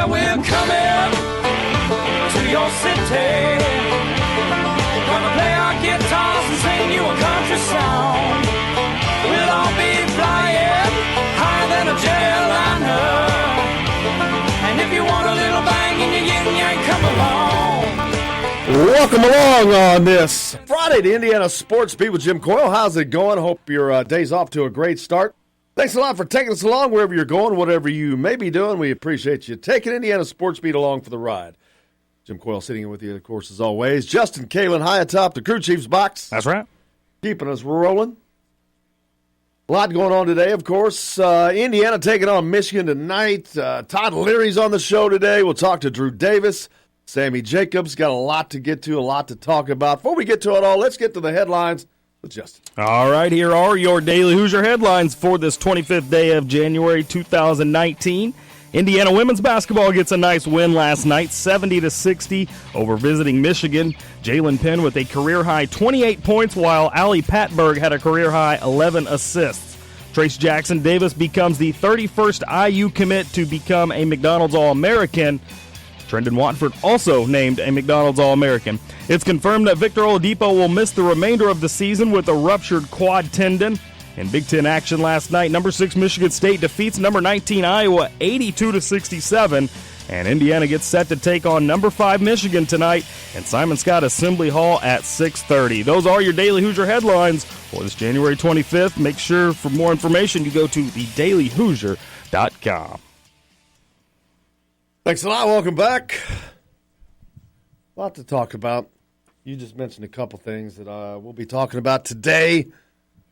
we're coming to your city. Gonna play our guitars and sing you a country song. We'll all be flying higher than a jetliner. And if you want a little bang in your yin-yang, come along. Welcome along on this Friday to Indiana Sports Beat with Jim Coyle. How's it going? Hope your day's off to a great start. Thanks a lot for taking us along wherever you're going, whatever you may be doing. We appreciate you taking Indiana Sports Beat along for the ride. Jim Coyle sitting in with you, of course, as always. Justin Kalen high atop the crew chief's box. That's right. Keeping us rolling. A lot going on today, of course. Indiana taking on Michigan tonight. Todd Leary's on the show today. We'll talk to Drew Davis. Sammy Jacobs. Got a lot to get to, a lot to talk about. Before we get to it all, let's get to the headlines with Justin. All right, here are your Daily Hoosier headlines for this 25th day of January 2019. Indiana women's basketball gets a nice win last night, 70-60 over visiting Michigan. Jalen Penn with a career-high 28 points, while Allie Patberg had a career-high 11 assists. Trace Jackson Davis becomes the 31st IU commit to become a McDonald's All-American. Trendon Watford also named a McDonald's All-American. It's confirmed that Victor Oladipo will miss the remainder of the season with a ruptured quad tendon. In Big Ten action last night, number 6 Michigan State defeats number 19 Iowa 82-67, and Indiana gets set to take on number 5 Michigan tonight in Simon Scott Assembly Hall at 6:30. Those are your Daily Hoosier headlines for this January 25th. Make sure for more information you go to thedailyhoosier.com. Thanks a lot. Welcome back. A lot to talk about. You just mentioned a couple things that we'll be talking about today.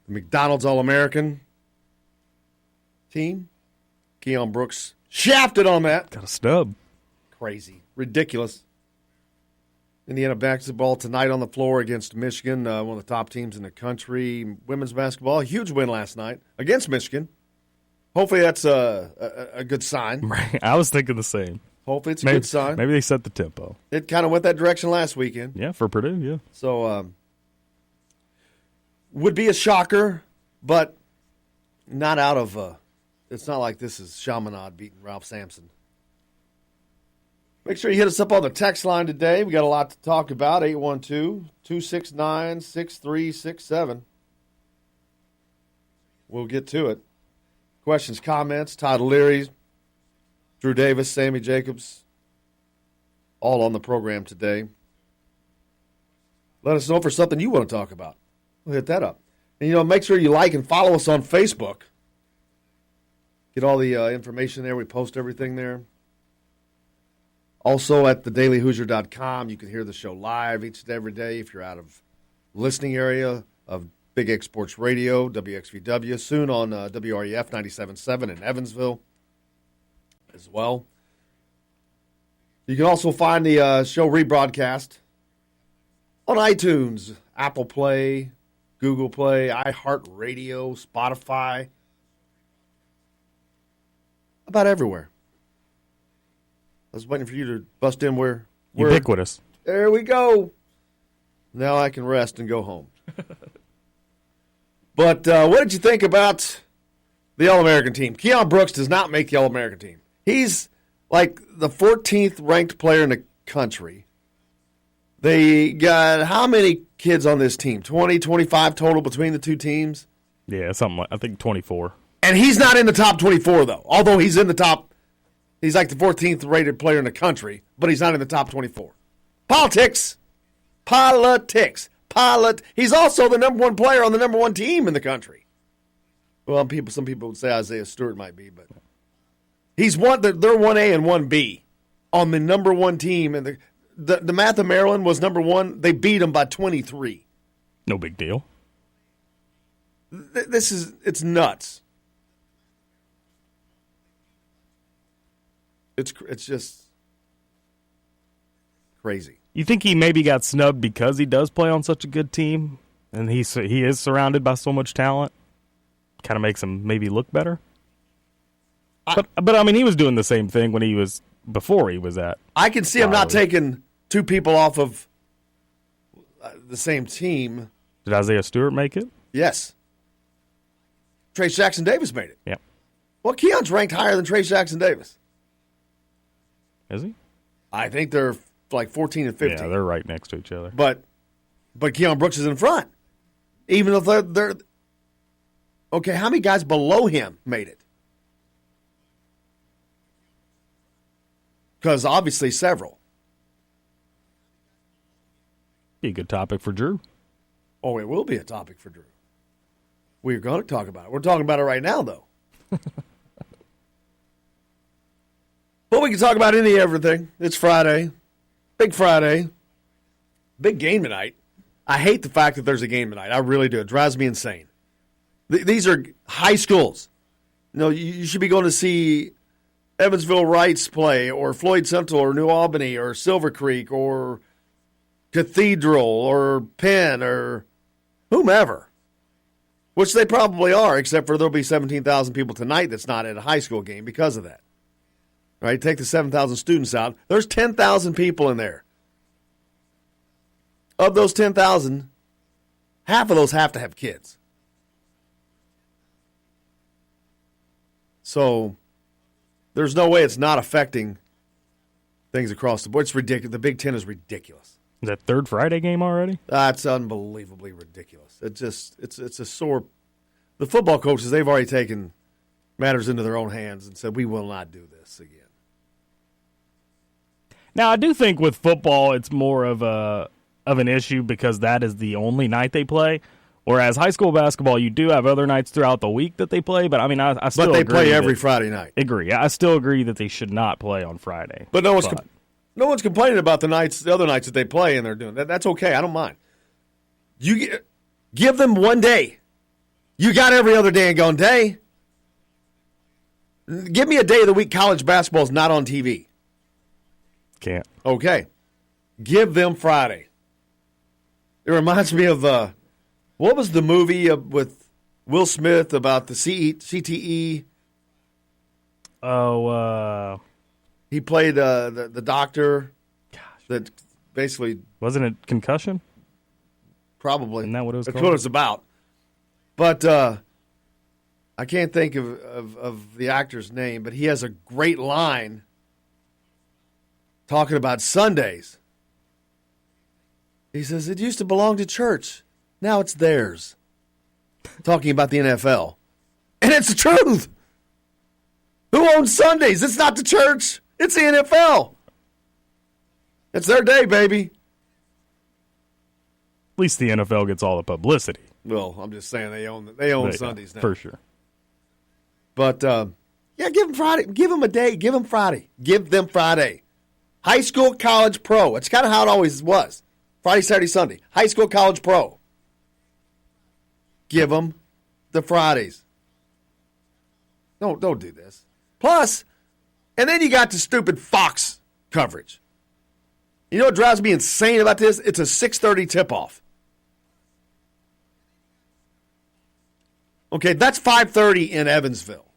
The McDonald's All-American team. Keon Brooks shafted on that. Got a snub. Crazy. Ridiculous. Indiana basketball tonight on the floor against Michigan, one of the top teams in the country. Women's basketball, a huge win last night against Michigan. Hopefully that's a good sign. Right. I was thinking the same. Hopefully it's a good sign. Maybe they set the tempo. It kind of went that direction last weekend. Yeah, for Purdue, yeah. So, would be a shocker, but not out of it's not like this is Chaminade beating Ralph Sampson. Make sure you hit us up on the text line today. We got a lot to talk about. 812-269-6367. We'll get to it. Questions, comments, Todd Leary, Drew Davis, Sammy Jacobs, all on the program today. Let us know for something you want to talk about. We'll hit that up. And, make sure you like and follow us on Facebook. Get all the information there. We post everything there. Also at thedailyhoosier.com, you can hear the show live each and every day if you're out of listening area of Big X Sports Radio, WXVW, soon on WREF 97.7 in Evansville as well. You can also find the show rebroadcast on iTunes, Apple Play, Google Play, iHeartRadio, Spotify, about everywhere. I was waiting for you to bust in where Ubiquitous. There we go. Now I can rest and go home. But what did you think about the All-American team? Keon Brooks does not make the All-American team. He's like the 14th ranked player in the country. They got how many kids on this team? 20, 25 total between the two teams? Yeah, something like, I think 24. And he's not in the top 24, though. Although he's in the top, he's like the 14th rated player in the country, but he's not in the top 24. Politics. He's also the number one player on the number one team in the country. Well, some people would say Isaiah Stewart might be, but they're 1A and 1B on the number one team. And the Math of Maryland was number one. They beat them by 23. No big deal. It's nuts. It's just crazy. You think he maybe got snubbed because he does play on such a good team, and he is surrounded by so much talent? Kind of makes him maybe look better. But I mean, he was doing the same thing before he was at. I can see him not taking two people off of the same team. Did Isaiah Stewart make it? Yes. Trace Jackson Davis made it. Yeah. Well, Keon's ranked higher than Trace Jackson Davis. Is he? I think they're like 14 and 15. Yeah, they're right next to each other. But Keon Brooks is in front. Even if they're okay, how many guys below him made it? Because obviously several. Be a good topic for Drew. Oh, it will be a topic for Drew. We're going to talk about it. We're talking about it right now, though. But we can talk about everything. It's Friday. Big Friday. Big game tonight. I hate the fact that there's a game tonight. I really do. It drives me insane. These are high schools. You should be going to see Evansville Rights play, or Floyd Central, or New Albany, or Silver Creek, or Cathedral, or Penn, or whomever. Which they probably are, except for there'll be 17,000 people tonight that's not at a high school game because of that. Right? Take the 7,000 students out. There's 10,000 people in there. Of those 10,000, half of those have to have kids. So there's no way it's not affecting things across the board. It's ridiculous. The Big Ten is ridiculous. Is that third Friday game already? That's unbelievably ridiculous. It's a sore. The football coaches, they've already taken matters into their own hands and said, we will not do this again. Now, I do think with football, it's more of an issue because that is the only night they play. Whereas high school basketball, you do have other nights throughout the week that they play. But I mean, I still agree. But they play every that, Friday night. Agree. I still agree that they should not play on Friday. But no one's complaining about the other nights that they play, and they're doing that. That's okay. I don't mind. You give them one day. You got every other day and going day. Give me a day of the week college basketball is not on TV. Can't. Okay. Give them Friday. It reminds me of what was the movie with Will Smith about the CTE? Oh, he played the doctor. Gosh. That basically wasn't it Concussion? Probably. Isn't that what it was That's called? what it's about. But I can't think of the actor's name, but he has a great line talking about Sundays. He says, it used to belong to church. Now it's theirs. Talking about the NFL. And it's the truth. Who owns Sundays? It's not the church. It's the NFL. It's their day, baby. At least the NFL gets all the publicity. Well, I'm just saying they own Sundays now. For sure. But, yeah, give them Friday. Give them a day. Give them Friday. Give them Friday. High school, college, pro. It's kind of how it always was. Friday, Saturday, Sunday. High school, college, pro. Give them the Fridays. Don't do this. Plus, and then you got the stupid Fox coverage. You know what drives me insane about this? It's a 6:30 tip-off. Okay, that's 5:30 in Evansville.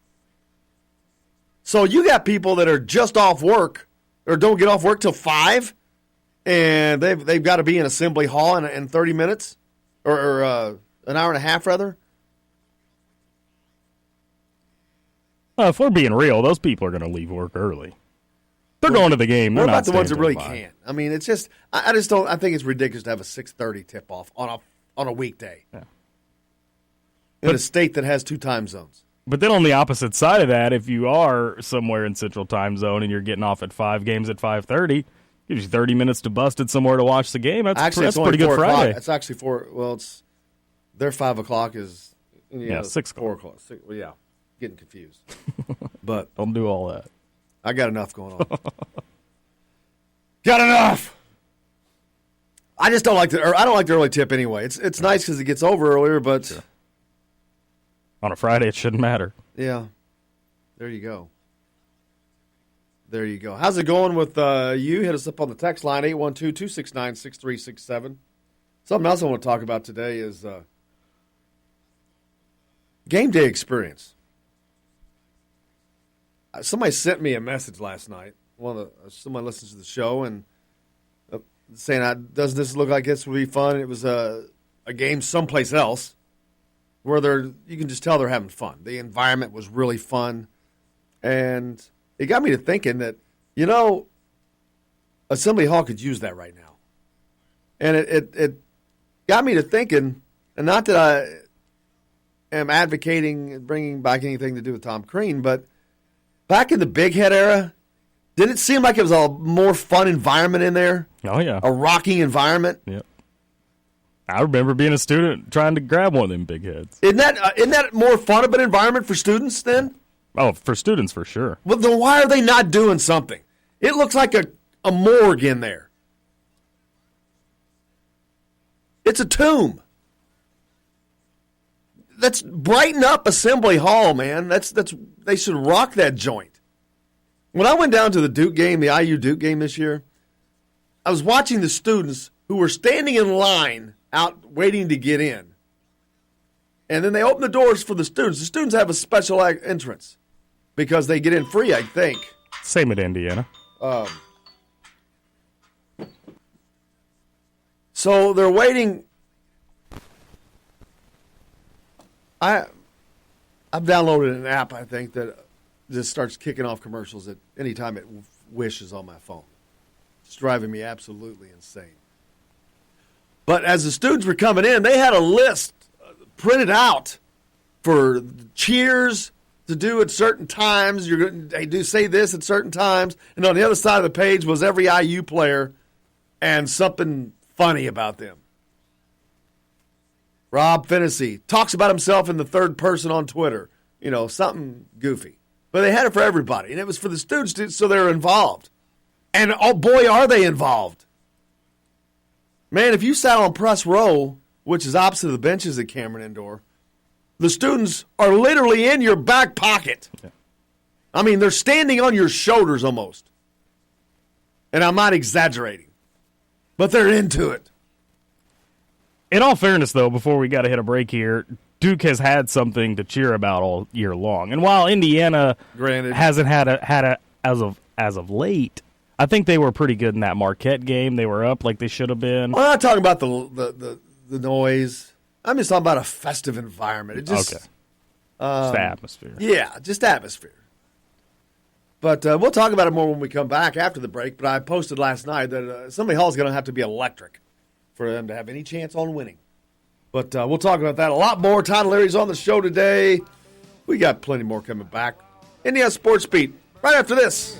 So you got people that are just off work or don't get off work till 5, and they've got to be in Assembly Hall in 30 minutes or an hour and a half, rather. Well, if we're being real, those people are going to leave work early. They're going to the game. They're What not about the ones that staying really till 5. can't? I mean, it's just I just don't. I think it's ridiculous to have a 6:30 tip-off on a weekday in a state that has 2 time zones. But then on the opposite side of that, if you are somewhere in Central Time Zone and you're getting off at 5 games at 5:30, gives you 30 minutes to bust it somewhere to watch the game. That's Actually, that's it's only pretty good 4 o'clock. Friday. It's actually 4. Well, it's their 5 o'clock is 6 4 o'clock. Well, yeah, getting confused. But Don't do all that. I got enough going on. Got enough. I just don't like I don't like the early tip anyway. It's nice because it gets over earlier, but Sure. On a Friday, it shouldn't matter. yeah, there you go. There you go. How's it going with you? Hit us up on the text line 812-269-6367. Something else I want to talk about today is game day experience. Somebody sent me a message last night. Someone listens to the show and saying, "Doesn't this look like this would be fun?" It was a game someplace else where you can just tell they're having fun. The environment was really fun, and it got me to thinking that Assembly Hall could use that right now. And it got me to thinking, and not that I am advocating bringing back anything to do with Tom Crean, but back in the Big Head era, didn't it seem like it was a more fun environment in there? Oh, yeah. A rocking environment? Yep. I remember being a student trying to grab one of them big heads. Isn't that more fun of an environment for students then? Oh, for students, for sure. Well, then why are they not doing something? It looks like a morgue in there. It's a tomb. Let's brighten up Assembly Hall, man. They should rock that joint. When I went down to the Duke game, the IU Duke game this year, I was watching the students who were standing in line out waiting to get in. And then they open the doors for the students. The students have a special entrance because they get in free, I think. Same at Indiana. So they're waiting. I've downloaded an app, I think, that just starts kicking off commercials at any time it wishes on my phone. It's driving me absolutely insane. But as the students were coming in, they had a list printed out for cheers to do at certain times. They do say this at certain times. And on the other side of the page was every IU player and something funny about them. Rob Finnessy talks about himself in the third person on Twitter. You know, something goofy. But they had it for everybody. And it was for the students, so they were involved. And, oh, boy, are they involved. Man, if you sat on press row, which is opposite of the benches at Cameron Indoor, the students are literally in your back pocket. Yeah. I mean, they're standing on your shoulders almost. And I'm not exaggerating. But they're into it. In all fairness, though, before we got to hit a break here, Duke has had something to cheer about all year long. And while Indiana hasn't had a as of late, I think they were pretty good in that Marquette game. They were up like they should have been. I'm not talking about the noise. I'm just talking about a festive environment. It just, okay. Just the atmosphere. Yeah, just atmosphere. But we'll talk about it more when we come back after the break. But I posted last night that Assembly Hall is going to have to be electric for them to have any chance on winning. But we'll talk about that a lot more. Todd Leary's on the show today. We got plenty more coming back. Indiana Sports Beat right after this.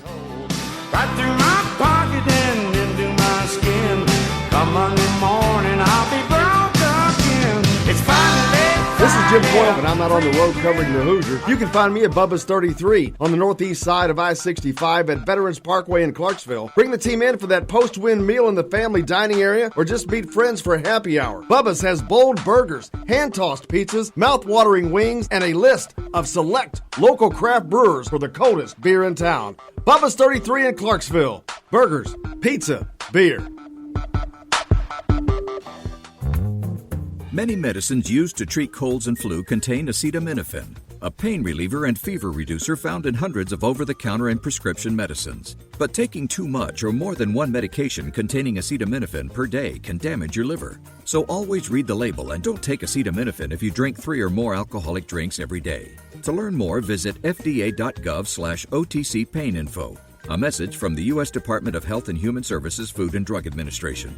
Right through my pocket and into my skin. Come Monday morning, I'll be broke again. It's finally This is Jim Coyle, and I'm out on the road covering the Hoosiers. You can find me at Bubba's 33 on the northeast side of I-65 at Veterans Parkway in Clarksville. Bring the team in for that post-win meal in the family dining area or just meet friends for happy hour. Bubba's has bold burgers, hand-tossed pizzas, mouth-watering wings, and a list of select local craft brewers for the coldest beer in town. Bubba's 33 in Clarksville. Burgers, pizza, beer. Many medicines used to treat colds and flu contain acetaminophen, a pain reliever and fever reducer found in hundreds of over-the-counter and prescription medicines. But taking too much or more than one medication containing acetaminophen per day can damage your liver. So always read the label and don't take acetaminophen if you drink 3 or more alcoholic drinks every day. To learn more, visit fda.gov/OTC pain info. A message from the U.S. Department of Health and Human Services Food and Drug Administration.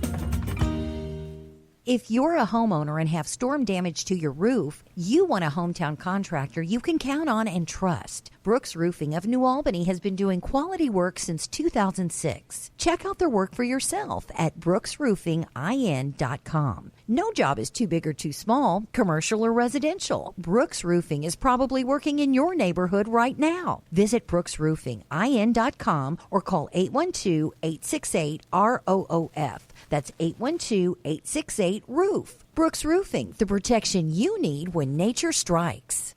If you're a homeowner and have storm damage to your roof, you want a hometown contractor you can count on and trust. Brooks Roofing of New Albany has been doing quality work since 2006. Check out their work for yourself at brooksroofingin.com. No job is too big or too small, commercial or residential. Brooks Roofing is probably working in your neighborhood right now. Visit brooksroofingin.com or call 812-868-ROOF. That's 812-868-ROOF. Brooks Roofing, the protection you need when nature strikes.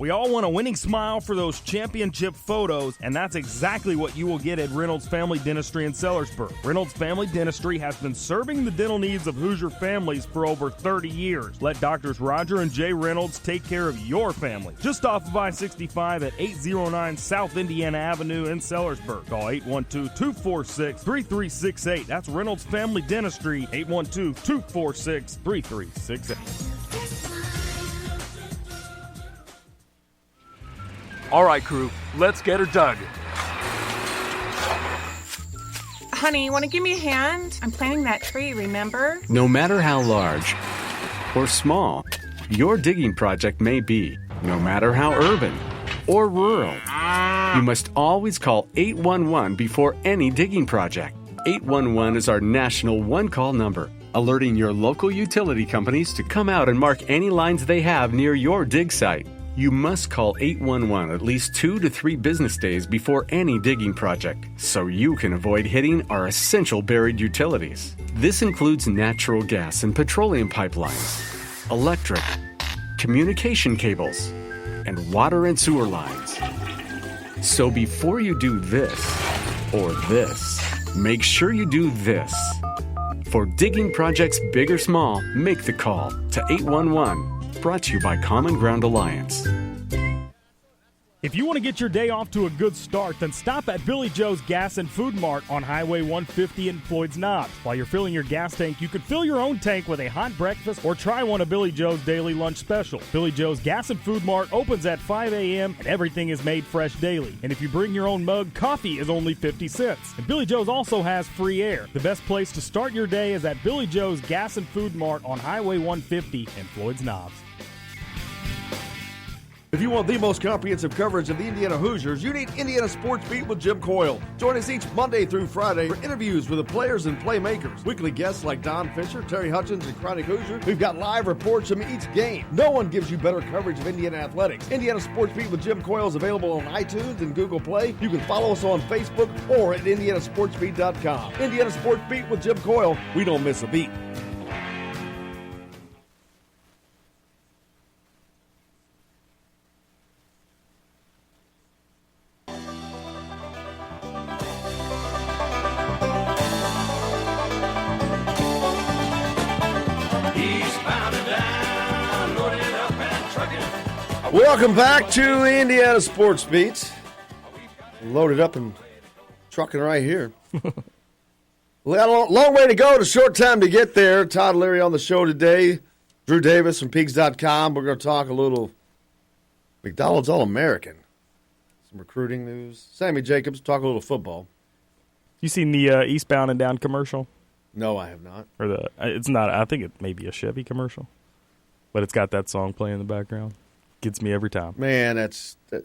We all want a winning smile for those championship photos, and that's exactly what you will get at Reynolds Family Dentistry in Sellersburg. Reynolds Family Dentistry has been serving the dental needs of Hoosier families for over 30 years. Let Doctors Roger and Jay Reynolds take care of your family. Just off of I-65 at 809 South Indiana Avenue in Sellersburg. Call 812-246-3368. That's Reynolds Family Dentistry, 812-246-3368. All right, crew, let's get her dug. Honey, want to give me a hand? I'm planting that tree, remember? No matter how large or small your digging project may be, no matter how urban or rural, you must always call 811 before any digging project. 811 is our national one-call number, alerting your local utility companies to come out and mark any lines they have near your dig site. You must call 811 at least 2 to 3 business days before any digging project, so you can avoid hitting our essential buried utilities. This includes natural gas and petroleum pipelines, electric, communication cables, and water and sewer lines. So before you do this or this, make sure you do this. For digging projects big or small, make the call to 811. Brought to you by Common Ground Alliance. If you want to get your day off to a good start, then stop at Billy Joe's Gas and Food Mart on Highway 150 in Floyd's Knobs. While you're filling your gas tank, you could fill your own tank with a hot breakfast or try one of Billy Joe's daily lunch special. Billy Joe's Gas and Food Mart opens at 5 a.m. and everything is made fresh daily. And if you bring your own mug, coffee is only 50 cents. And Billy Joe's also has free air. The best place to start your day is at Billy Joe's Gas and Food Mart on Highway 150 in Floyd's Knobs. If you want the most comprehensive coverage of the Indiana Hoosiers, you need Indiana Sports Beat with Jim Coyle. Join us each Monday through Friday for interviews with the players and playmakers. Weekly guests like Don Fisher, Terry Hutchins, and Chronic Hoosier. We've got live reports from each game. No one gives you better coverage of Indiana athletics. Indiana Sports Beat with Jim Coyle is available on iTunes and Google Play. You can follow us on Facebook or at indianasportsbeat.com. Indiana Sports Beat with Jim Coyle. We don't miss a beat. Welcome back to Indiana Sports Beats. Loaded up and trucking right here. Long way to go, and a short time to get there. Todd Leary on the show today. Drew Davis from Peaks.com. We're going to talk a little McDonald's All-American. Some recruiting news. Sammy Jacobs, talk a little football. You seen the Eastbound and Down commercial? No, I have not. Or it's not. I think it may be a Chevy commercial, but it's got that song playing in the background. Gets me every time. Man, it's a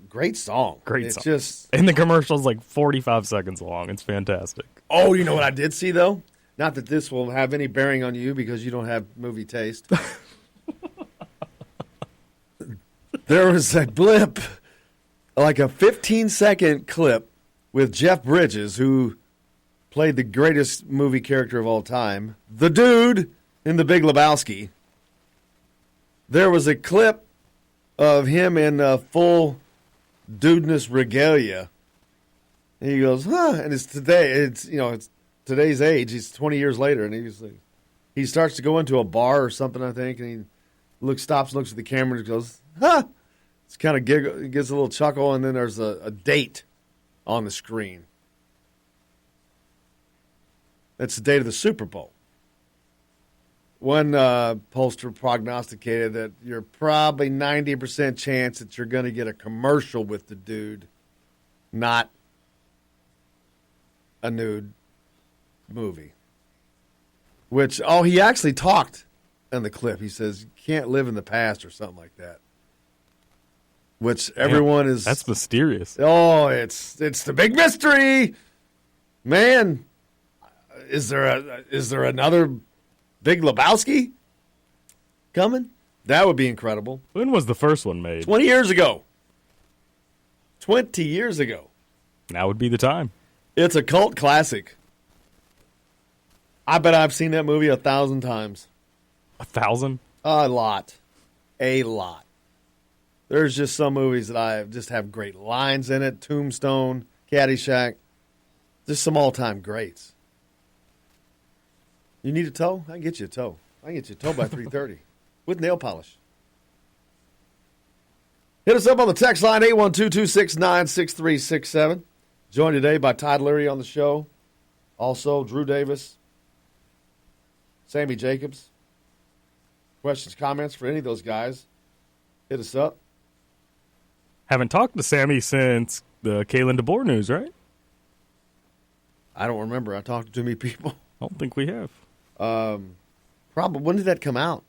great song. Great song. And the commercial's like 45 seconds long. It's fantastic. Oh, you know what I did see, though? Not that this will have any bearing on you because you don't have movie taste. There was a blip, like a 15-second clip with Jeff Bridges, who played the greatest movie character of all time, the dude in The Big Lebowski. There was a clip of him in full dudeness regalia. And he goes, huh? And it's today's age. He's 20 years later, and he starts to go into a bar or something, I think, and he stops, looks at the camera, and goes, huh? It's kind of giggle, he gives a little chuckle, and then there's a date on the screen. That's the date of the Super Bowl. One pollster prognosticated that you're probably 90% chance that you're going to get a commercial with the dude, not a nude movie. Which, he actually talked in the clip. He says, you can't live in the past or something like that. Which everyone is... That's mysterious. Oh, it's the big mystery. Man, is there another Big Lebowski coming? That would be incredible. When was the first one made? 20 years ago. 20 years ago. Now would be the time. It's a cult classic. I bet I've seen that movie 1,000 times. 1,000? A lot. A lot. There's just some movies that I just have great lines in it. Tombstone, Caddyshack. Just some all-time greats. You need a toe? I can get you a toe. I can get you a toe by 3:30 with nail polish. Hit us up on the text line, 812-269-6367. Joined today by Todd Leary on the show. Also, Drew Davis, Sammy Jacobs. Questions, comments for any of those guys, hit us up. Haven't talked to Sammy since the Kalen DeBoer news, right? I don't remember. I talked to too many people. I don't think we have. Probably. When did that come out?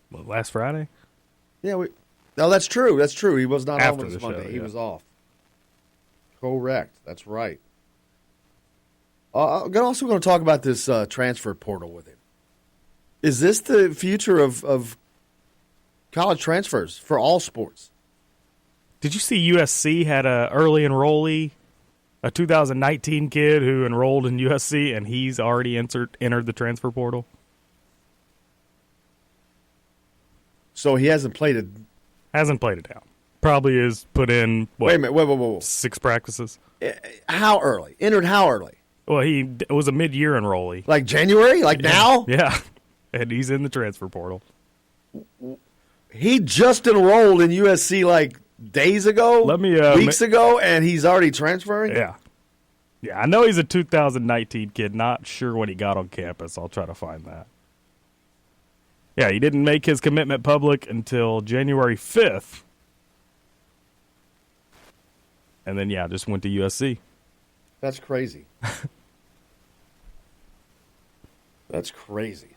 What, last Friday? Yeah, no, that's true. That's true. He was not After on this the Monday. show, He yeah. was off. Correct. That's right. I'm also going to talk about this transfer portal with him. Is this the future of college transfers for all sports? Did you see USC had a early enrollee, a 2019 kid who enrolled in USC, and he's already entered the transfer portal? So he hasn't played it. Hasn't played it out. Probably is put in, what, Wait a minute. Whoa. 6 practices? How early? Entered how early? Well, it was a mid-year enrollee. Like January? Like now? Yeah. And he's in the transfer portal. He just enrolled in USC like days ago, weeks ago, and he's already transferring? Yeah. Yeah, I know he's a 2019 kid. Not sure when he got on campus. I'll try to find that. Yeah, he didn't make his commitment public until January 5th. And then, just went to USC. That's crazy. That's crazy.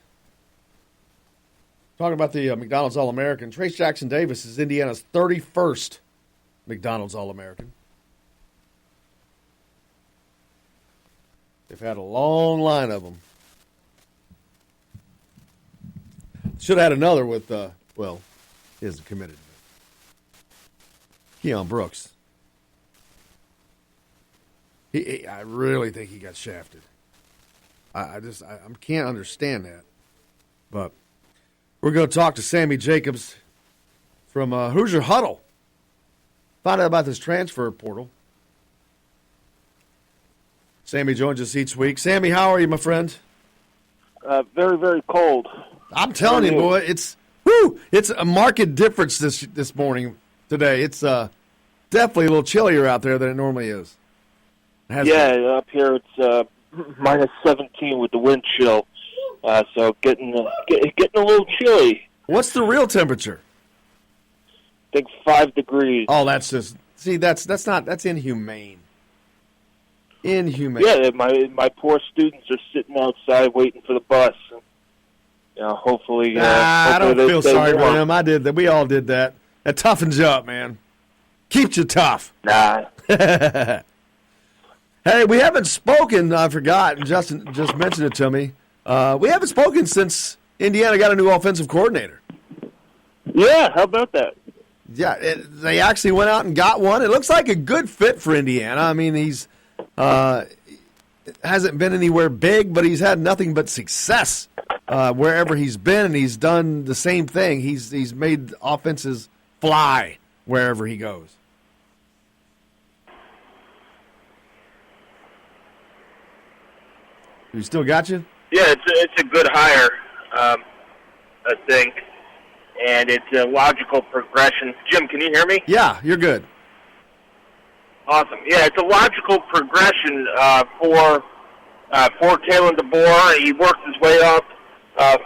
Talking about the McDonald's All-American, Trace Jackson Davis is Indiana's 31st McDonald's All-American. They've had a long line of them. Should have had another with, he isn't committed. Keon Brooks. I really think he got shafted. I can't understand that. But we're going to talk to Sammy Jacobs from Hoosier Huddle. Find out about this transfer portal. Sammy joins us each week. Sammy, how are you, my friend? Very, very cold. I'm telling you, boy, it's a marked difference this morning today. It's definitely a little chillier out there than it normally is. Up here it's minus 17 with the wind chill, so getting a little chilly. What's the real temperature? I think 5 degrees. Oh, that's inhumane. Inhumane. Yeah, my poor students are sitting outside waiting for the bus. Hopefully. I don't feel sorry for warm. them. I did that. We all did that. That toughens you up, man. Keeps you tough. Nah. Hey, we haven't spoken. I forgot. Justin just mentioned it to me. We haven't spoken since Indiana got a new offensive coordinator. Yeah, how about that? Yeah, they actually went out and got one. It looks like a good fit for Indiana. I mean, he's hasn't been anywhere big, but he's had nothing but success wherever he's been, and he's done the same thing. He's made offenses fly wherever he goes. We still got you? Yeah, it's a good hire, I think, and it's a logical progression. Jim, can you hear me? Yeah, you're good. Awesome. Yeah, it's a logical progression for Kalen DeBoer. He worked his way up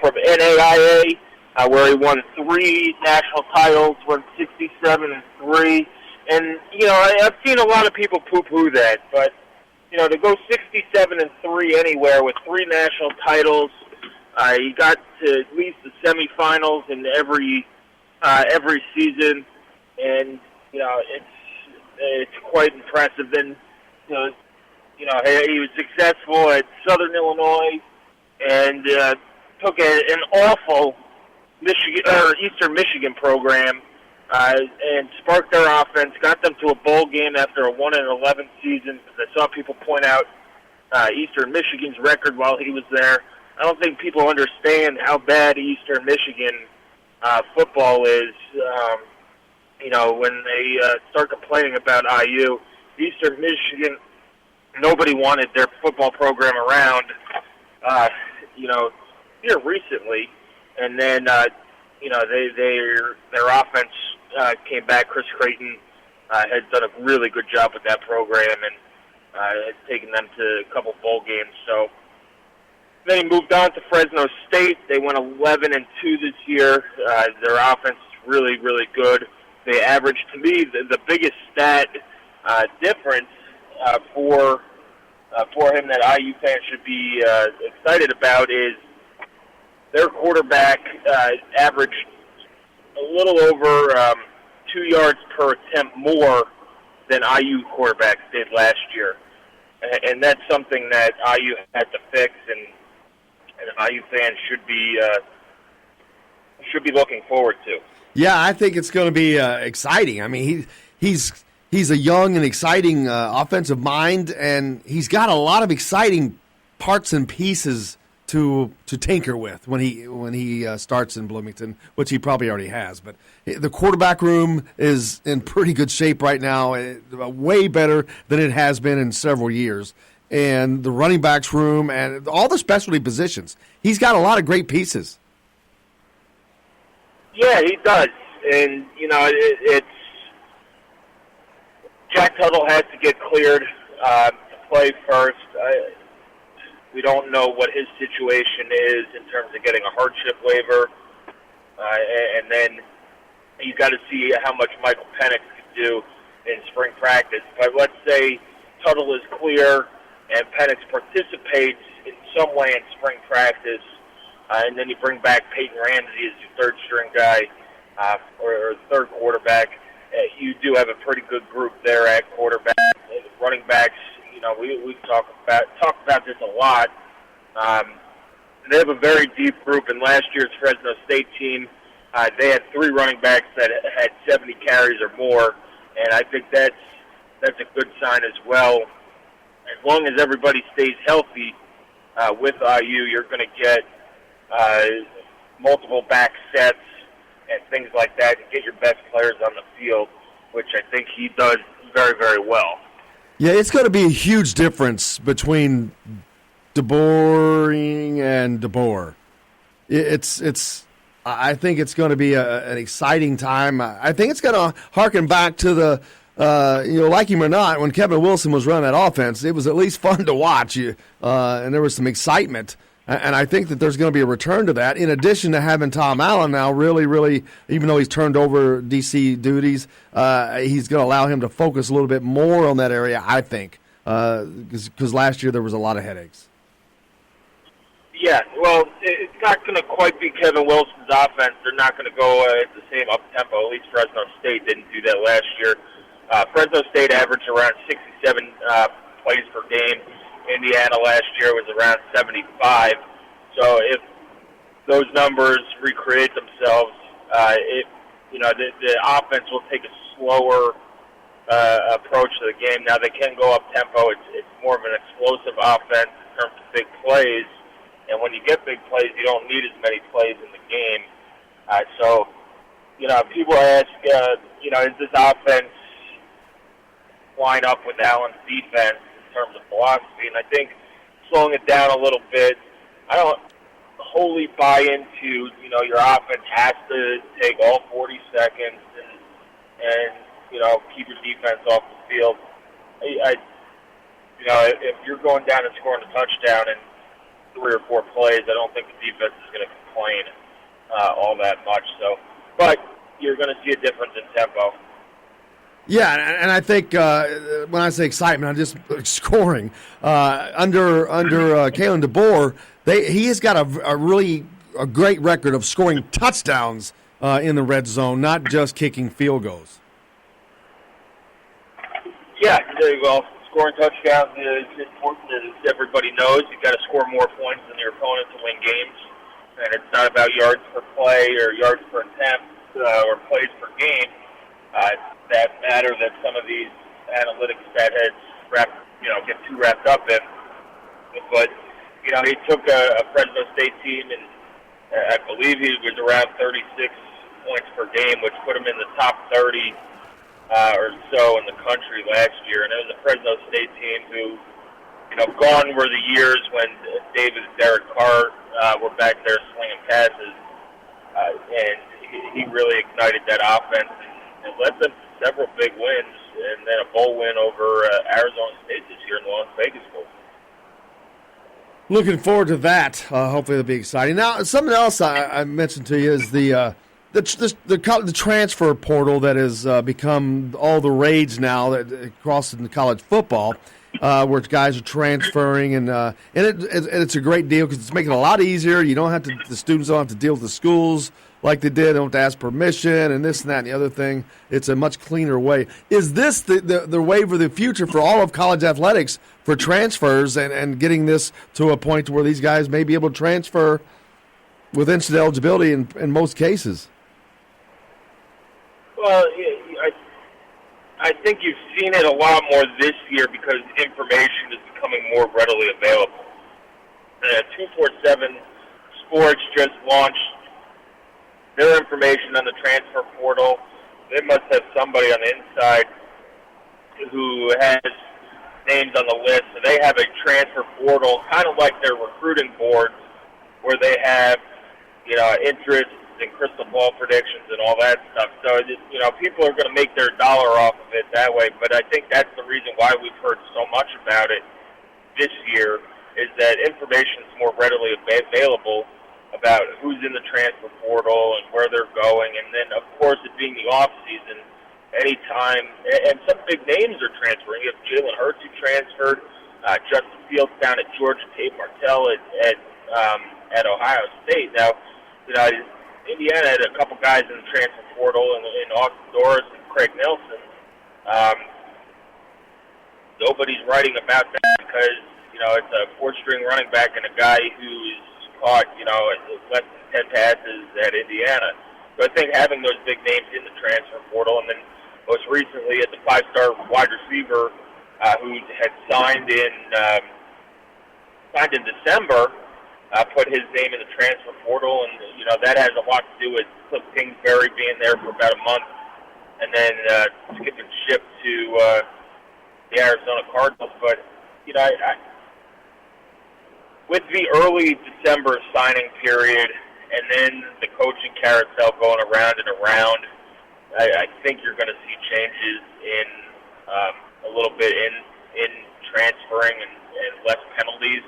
from NAIA, where he won 3 national titles, won 67-3. And, I've seen a lot of people poo-poo that, but to go 67-3 anywhere with 3 national titles, he got to at least the semifinals in every season, and it's quite impressive. Then he was successful at Southern Illinois, and took an awful Eastern Michigan program and sparked their offense, got them to a bowl game after a 1-11 season. I saw people point out Eastern Michigan's record while he was there. I don't think people understand how bad Eastern Michigan football is. When they start complaining about IU, Eastern Michigan, nobody wanted their football program around, here recently. And then, their offense came back. Chris Creighton has done a really good job with that program and has taken them to a couple bowl games. So then he moved on to Fresno State. They went 11-2 this year. Their offense is really, really good. They averaged, to me, the biggest stat difference for for him that IU fans should be excited about is their quarterback averaged a little over 2 yards per attempt more than IU quarterbacks did last year. And that's something that IU had to fix, and IU fans should be looking forward to. Yeah, I think it's going to be exciting. I mean, he's a young and exciting offensive mind, and he's got a lot of exciting parts and pieces to tinker with when he starts in Bloomington, which he probably already has. But the quarterback room is in pretty good shape right now, way better than it has been in several years. And the running backs room and all the specialty positions, he's got a lot of great pieces. Yeah, he does. And, it's Jack Tuttle has to get cleared to play first. We don't know what his situation is in terms of getting a hardship waiver. And then you've got to see how much Michael Penix can do in spring practice. But let's say Tuttle is clear and Penix participates in some way in spring practice, and then you bring back Peyton Ramsey as your third-string guy or third quarterback. You do have a pretty good group there at quarterback. Running backs, we've talked about this a lot. They have a very deep group. In last year's Fresno State team, they had 3 running backs that had 70 carries or more, and I think that's a good sign as well. As long as everybody stays healthy with IU, you're going to get multiple back sets and things like that, and get your best players on the field, which I think he does very, very well. Yeah, it's going to be a huge difference between DeBoer and DeBoer. I think it's going to be an exciting time. I think it's going to harken back to the, like him or not, when Kevin Wilson was running that offense, it was at least fun to watch, and there was some excitement. And I think that there's going to be a return to that, in addition to having Tom Allen now really, really, even though he's turned over D.C. duties, he's going to allow him to focus a little bit more on that area, I think, because last year there was a lot of headaches. Yeah, well, it's not going to quite be Kevin Wilson's offense. They're not going to go at the same up-tempo. At least Fresno State didn't do that last year. Fresno State averaged around 67 plays per game. Indiana last year was around 75. So if those numbers recreate themselves, the offense will take a slower approach to the game. Now, they can go up-tempo. It's more of an explosive offense in terms of big plays. And when you get big plays, you don't need as many plays in the game. So, people ask, is this offense line up with Allen's defense in terms of philosophy? And I think slowing it down a little bit, I don't wholly buy into, your offense has to take all 40 seconds and keep your defense off the field. If you're going down and scoring a touchdown in 3 or 4 plays, I don't think the defense is going to complain all that much. So, but you're going to see a difference in tempo. Yeah, and I think when I say excitement, I'm just scoring. Under Kalen DeBoer, he has got a great record of scoring touchdowns in the red zone, not just kicking field goals. Yeah, well, scoring touchdowns is important, as everybody knows. You've got to score more points than your opponent to win games. And it's not about yards per play or yards per attempt or plays per game. That matter that some of these analytics stat heads get too wrapped up in. But, he took a Fresno State team, and I believe he was around 36 points per game, which put him in the top 30 or so in the country last year. And it was a Fresno State team who, gone were the years when David and Derek Carr were back there slinging passes. And he really ignited that offense and led them to several big wins, and then a bowl win over Arizona State this year in the Las Vegas Bowl. Looking forward to that. Hopefully it'll be exciting. Now, something else I mentioned to you is the transfer portal that has become all the rage now that across in college football. where guys are transferring, and it's a great deal because it's making it a lot easier. You don't have to, the students don't have to deal with the schools like they did. They don't have to ask permission and this and that and the other thing. It's a much cleaner way. Is this the wave of the future for all of college athletics for transfers and getting this to a point where these guys may be able to transfer with instant eligibility in most cases? Well, I think you've seen it a lot more this year because information is becoming more readily available. 247 Sports just launched their information on the transfer portal. They must have somebody on the inside who has names on the list. So they have a transfer portal, kind of like their recruiting boards, where they have, interest and crystal ball predictions and all that stuff. So, people are going to make their dollar off of it that way. But I think that's the reason why we've heard so much about it this year, is that information is more readily available about who's in the transfer portal and where they're going. And then, of course, it being the off season, anytime, and some big names are transferring. You have Jalen Hurts who transferred, Justin Fields down at Georgia, Tate Martell at Ohio State. Now, Indiana had a couple guys in the transfer portal, in Austin Doris and Craig Nelson. Nobody's writing about that because, it's a fourth-string running back and a guy who's caught, less than 10 passes at Indiana. So I think having those big names in the transfer portal, and then most recently at the five-star wide receiver who had signed in December, put his name in the transfer portal, and that has a lot to do with Cliff Kingsbury being there for about a month, and then skipping ship to the Arizona Cardinals. But with the early December signing period, and then the coaching carousel going around and around, I think you're going to see changes in a little bit in transferring and less penalties.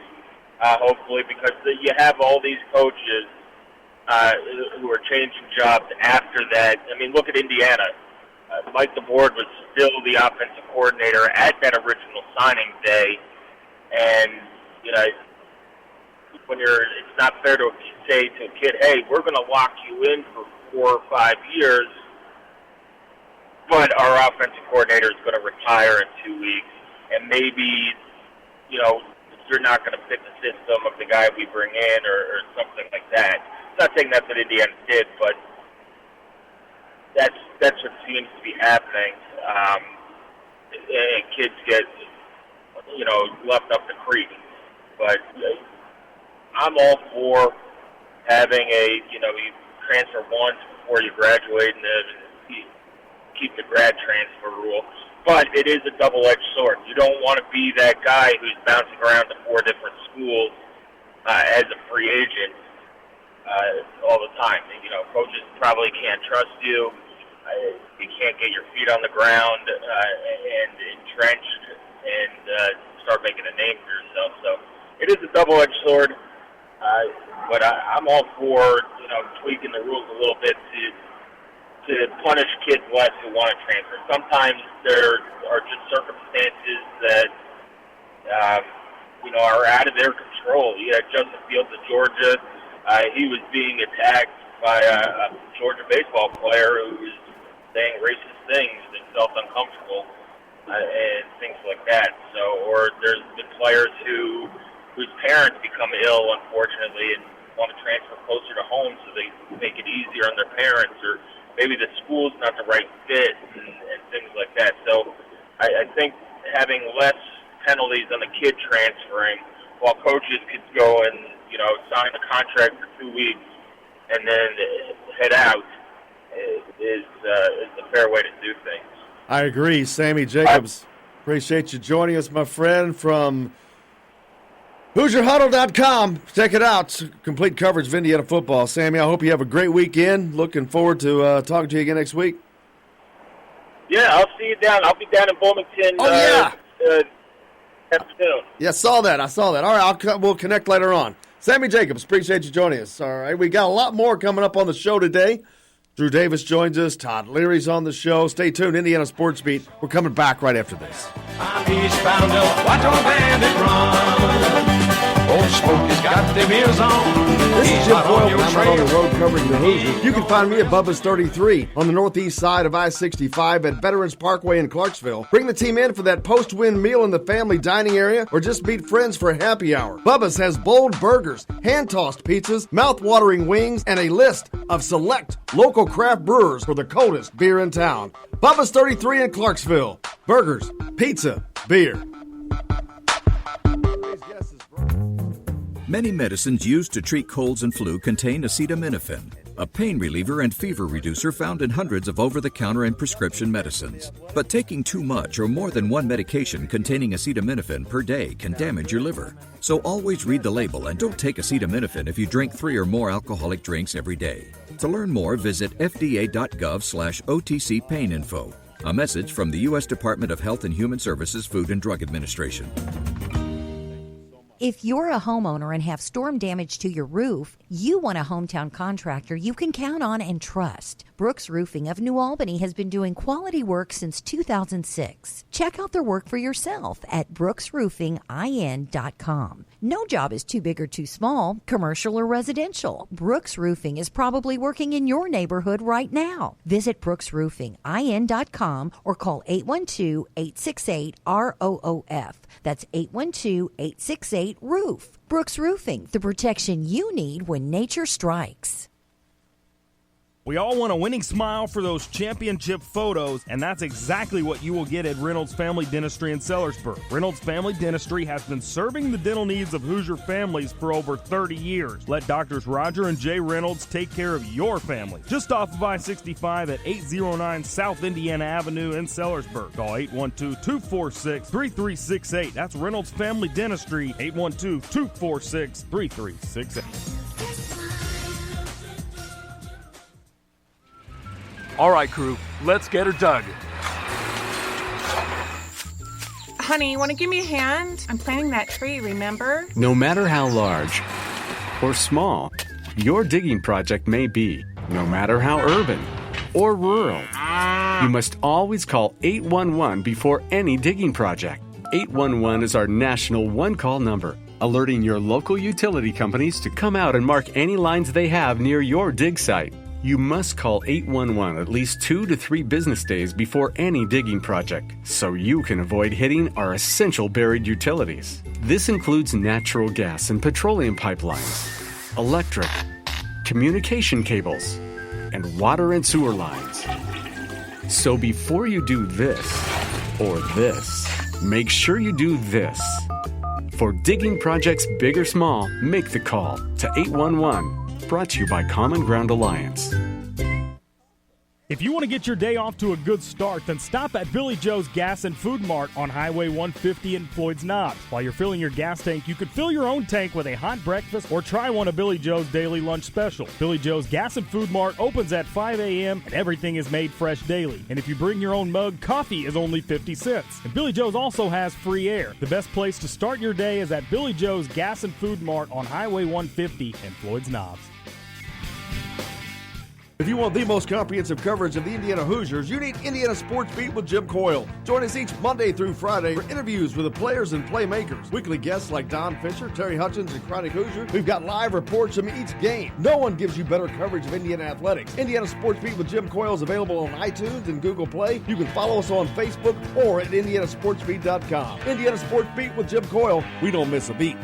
Hopefully, because you have all these coaches who are changing jobs after that. I mean, look at Indiana. Mike DeBoer was still the offensive coordinator at that original signing day, and it's not fair to say to a kid, "Hey, we're going to lock you in for 4 or 5 years," but our offensive coordinator is going to retire in 2 weeks, and maybe you're not going to fit the system of the guy we bring in or something like that. I'm not saying that's what Indiana did, but that's what seems to be happening. And kids get, left up the creek. But I'm all for having you transfer once before you graduate and then keep the grad transfer rule. But it is a double-edged sword. You don't want to be that guy who's bouncing around to 4 different schools as a free agent all the time. Coaches probably can't trust you. You can't get your feet on the ground and entrenched and start making a name for yourself. So it is a double-edged sword. But I'm all for tweaking the rules a little bit to punish kids less who want to transfer. Sometimes there are just circumstances that are out of their control. You had Justin Fields of Georgia. He was being attacked by a Georgia baseball player who was saying racist things and felt uncomfortable and things like that. So, or there's been players whose parents become ill, unfortunately, and want to transfer closer to home so they make it easier on their parents, or maybe the school's not the right fit and things like that. So I think having less penalties on the kid transferring, while coaches could go and sign a contract for 2 weeks and then head out, is the fair way to do things. I agree. Sammy Jacobs, appreciate you joining us, my friend, from HoosierHuddle.com. Check it out. Complete coverage of Indiana football. Sammy, I hope you have a great weekend. Looking forward to talking to you again next week. Yeah, I'll see you down. I'll be down in Bloomington afternoon. Yeah, I saw that. All right, we'll connect later on. Sammy Jacobs, appreciate you joining us. All right, we got a lot more coming up on the show today. Drew Davis joins us. Todd Leary's on the show. Stay tuned. Indiana Sports Beat. We're coming back right after this. I'm eastbound up, watch our bandit run. Old Smoke has got them ears on. This is He's Jim out Foyle, on and your I'm out on the trail. road covering the Hoosiers. You can find me at Bubba's 33 on the northeast side of I-65 at Veterans Parkway in Clarksville. Bring the team in for that post-win meal in the family dining area or just meet friends for happy hour. Bubba's has bold burgers, hand-tossed pizzas, mouth-watering wings, and a list of select local craft brewers for the coldest beer in town. Bubba's 33 in Clarksville. Burgers, pizza, beer. Many medicines used to treat colds and flu contain acetaminophen, a pain reliever and fever reducer found in hundreds of over-the-counter and prescription medicines. But taking too much or more than one medication containing acetaminophen per day can damage your liver. So always read the label and don't take acetaminophen if you drink 3 or more alcoholic drinks every day. To learn more, visit fda.gov/OTC pain info. A message from the U.S. Department of Health and Human Services Food and Drug Administration. If you're a homeowner and have storm damage to your roof, you want a hometown contractor you can count on and trust. Brooks Roofing of New Albany has been doing quality work since 2006. Check out their work for yourself at brooksroofingin.com. No job is too big or too small, commercial or residential. Brooks Roofing is probably working in your neighborhood right now. Visit brooksroofingin.com or call 812-868-ROOF. That's 812-868-ROOF. Brooks Roofing, the protection you need when nature strikes. We all want a winning smile for those championship photos, and that's exactly what you will get at Reynolds Family Dentistry in Sellersburg. Reynolds Family Dentistry has been serving the dental needs of Hoosier families for over 30 years. Let Doctors Roger and Jay Reynolds take care of your family. Just off of I-65 at 809 South Indiana Avenue in Sellersburg. Call 812-246-3368. That's Reynolds Family Dentistry, 812-246-3368. All right, crew, let's get her dug. Honey, you want to give me a hand? I'm planting that tree, remember? No matter how large or small your digging project may be, no matter how urban or rural, you must always call 811 before any digging project. 811 is our national one-call number, alerting your local utility companies to come out and mark any lines they have near your dig site. You must call 811 at least 2 to 3 business days before any digging project, so you can avoid hitting our essential buried utilities. This includes natural gas and petroleum pipelines, electric, communication cables, and water and sewer lines. So before you do this or this, make sure you do this. For digging projects big or small, make the call to 811. Brought to you by Common Ground Alliance. If you want to get your day off to a good start, then stop at Billy Joe's Gas and Food Mart on Highway 150 in Floyd's Knobs. While you're filling your gas tank, you could fill your own tank with a hot breakfast or try one of Billy Joe's daily lunch special. Billy Joe's Gas and Food Mart opens at 5 a.m. and everything is made fresh daily. And if you bring your own mug, coffee is only 50 cents. And Billy Joe's also has free air. The best place to start your day is at Billy Joe's Gas and Food Mart on Highway 150 in Floyd's Knobs. If you want the most comprehensive coverage of the Indiana Hoosiers, you need Indiana Sports Beat with Jim Coyle. Join us each Monday through Friday for interviews with the players and playmakers. Weekly guests like Don Fisher, Terry Hutchins, and Chronic Hoosier. We've got live reports from each game. No one gives you better coverage of Indiana athletics. Indiana Sports Beat with Jim Coyle is available on iTunes and Google Play. You can follow us on Facebook or at IndianaSportsBeat.com. Indiana Sports Beat with Jim Coyle. We don't miss a beat.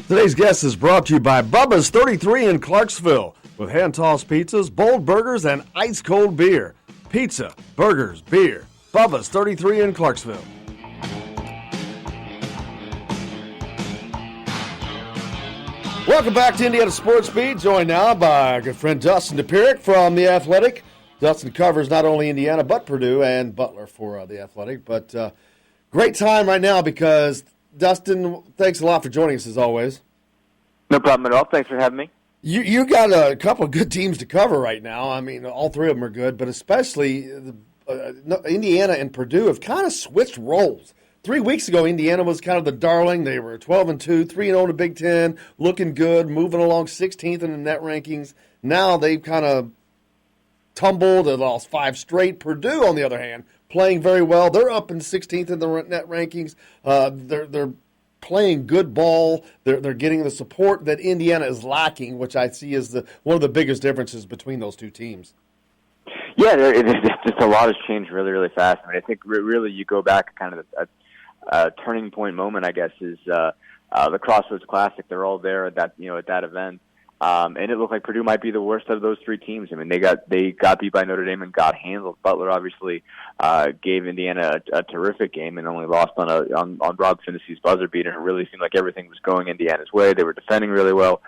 Today's guest is brought to you by Bubba's 33 in Clarksville with hand-tossed pizzas, bold burgers, and ice-cold beer. Pizza, burgers, beer. Bubba's 33 in Clarksville. Welcome back to Indiana Sports Beat, joined now by our good friend Dustin DePirick from The Athletic. Dustin covers not only Indiana but Purdue and Butler for The Athletic. But great time right now because, Dustin, thanks a lot for joining us as always. No problem at all. Thanks for having me. You got a couple of good teams to cover right now. I mean, all three of them are good, but especially Indiana and Purdue have kind of switched roles. 3 weeks ago, Indiana was kind of the darling. They were 12-2, 3-0 in the Big Ten, looking good, moving along 16th in the net rankings. Now they've kind of tumbled and lost 5 straight. Purdue, on the other hand, playing very well. They're up in 16th in the net rankings. They're playing good ball. They're getting the support that Indiana is lacking, which I see as one of the biggest differences between those two teams. Yeah, it's just a lot has changed really, really fast. I mean, I think really you go back kind of a turning point moment, I guess, is the Crossroads Classic. They're all there at that event. And it looked like Purdue might be the worst of those 3 teams. I mean, they got beat by Notre Dame and got handled. Butler obviously gave Indiana a terrific game and only lost on Rob Finney's buzzer beater. And it really seemed like everything was going Indiana's way. They were defending really well,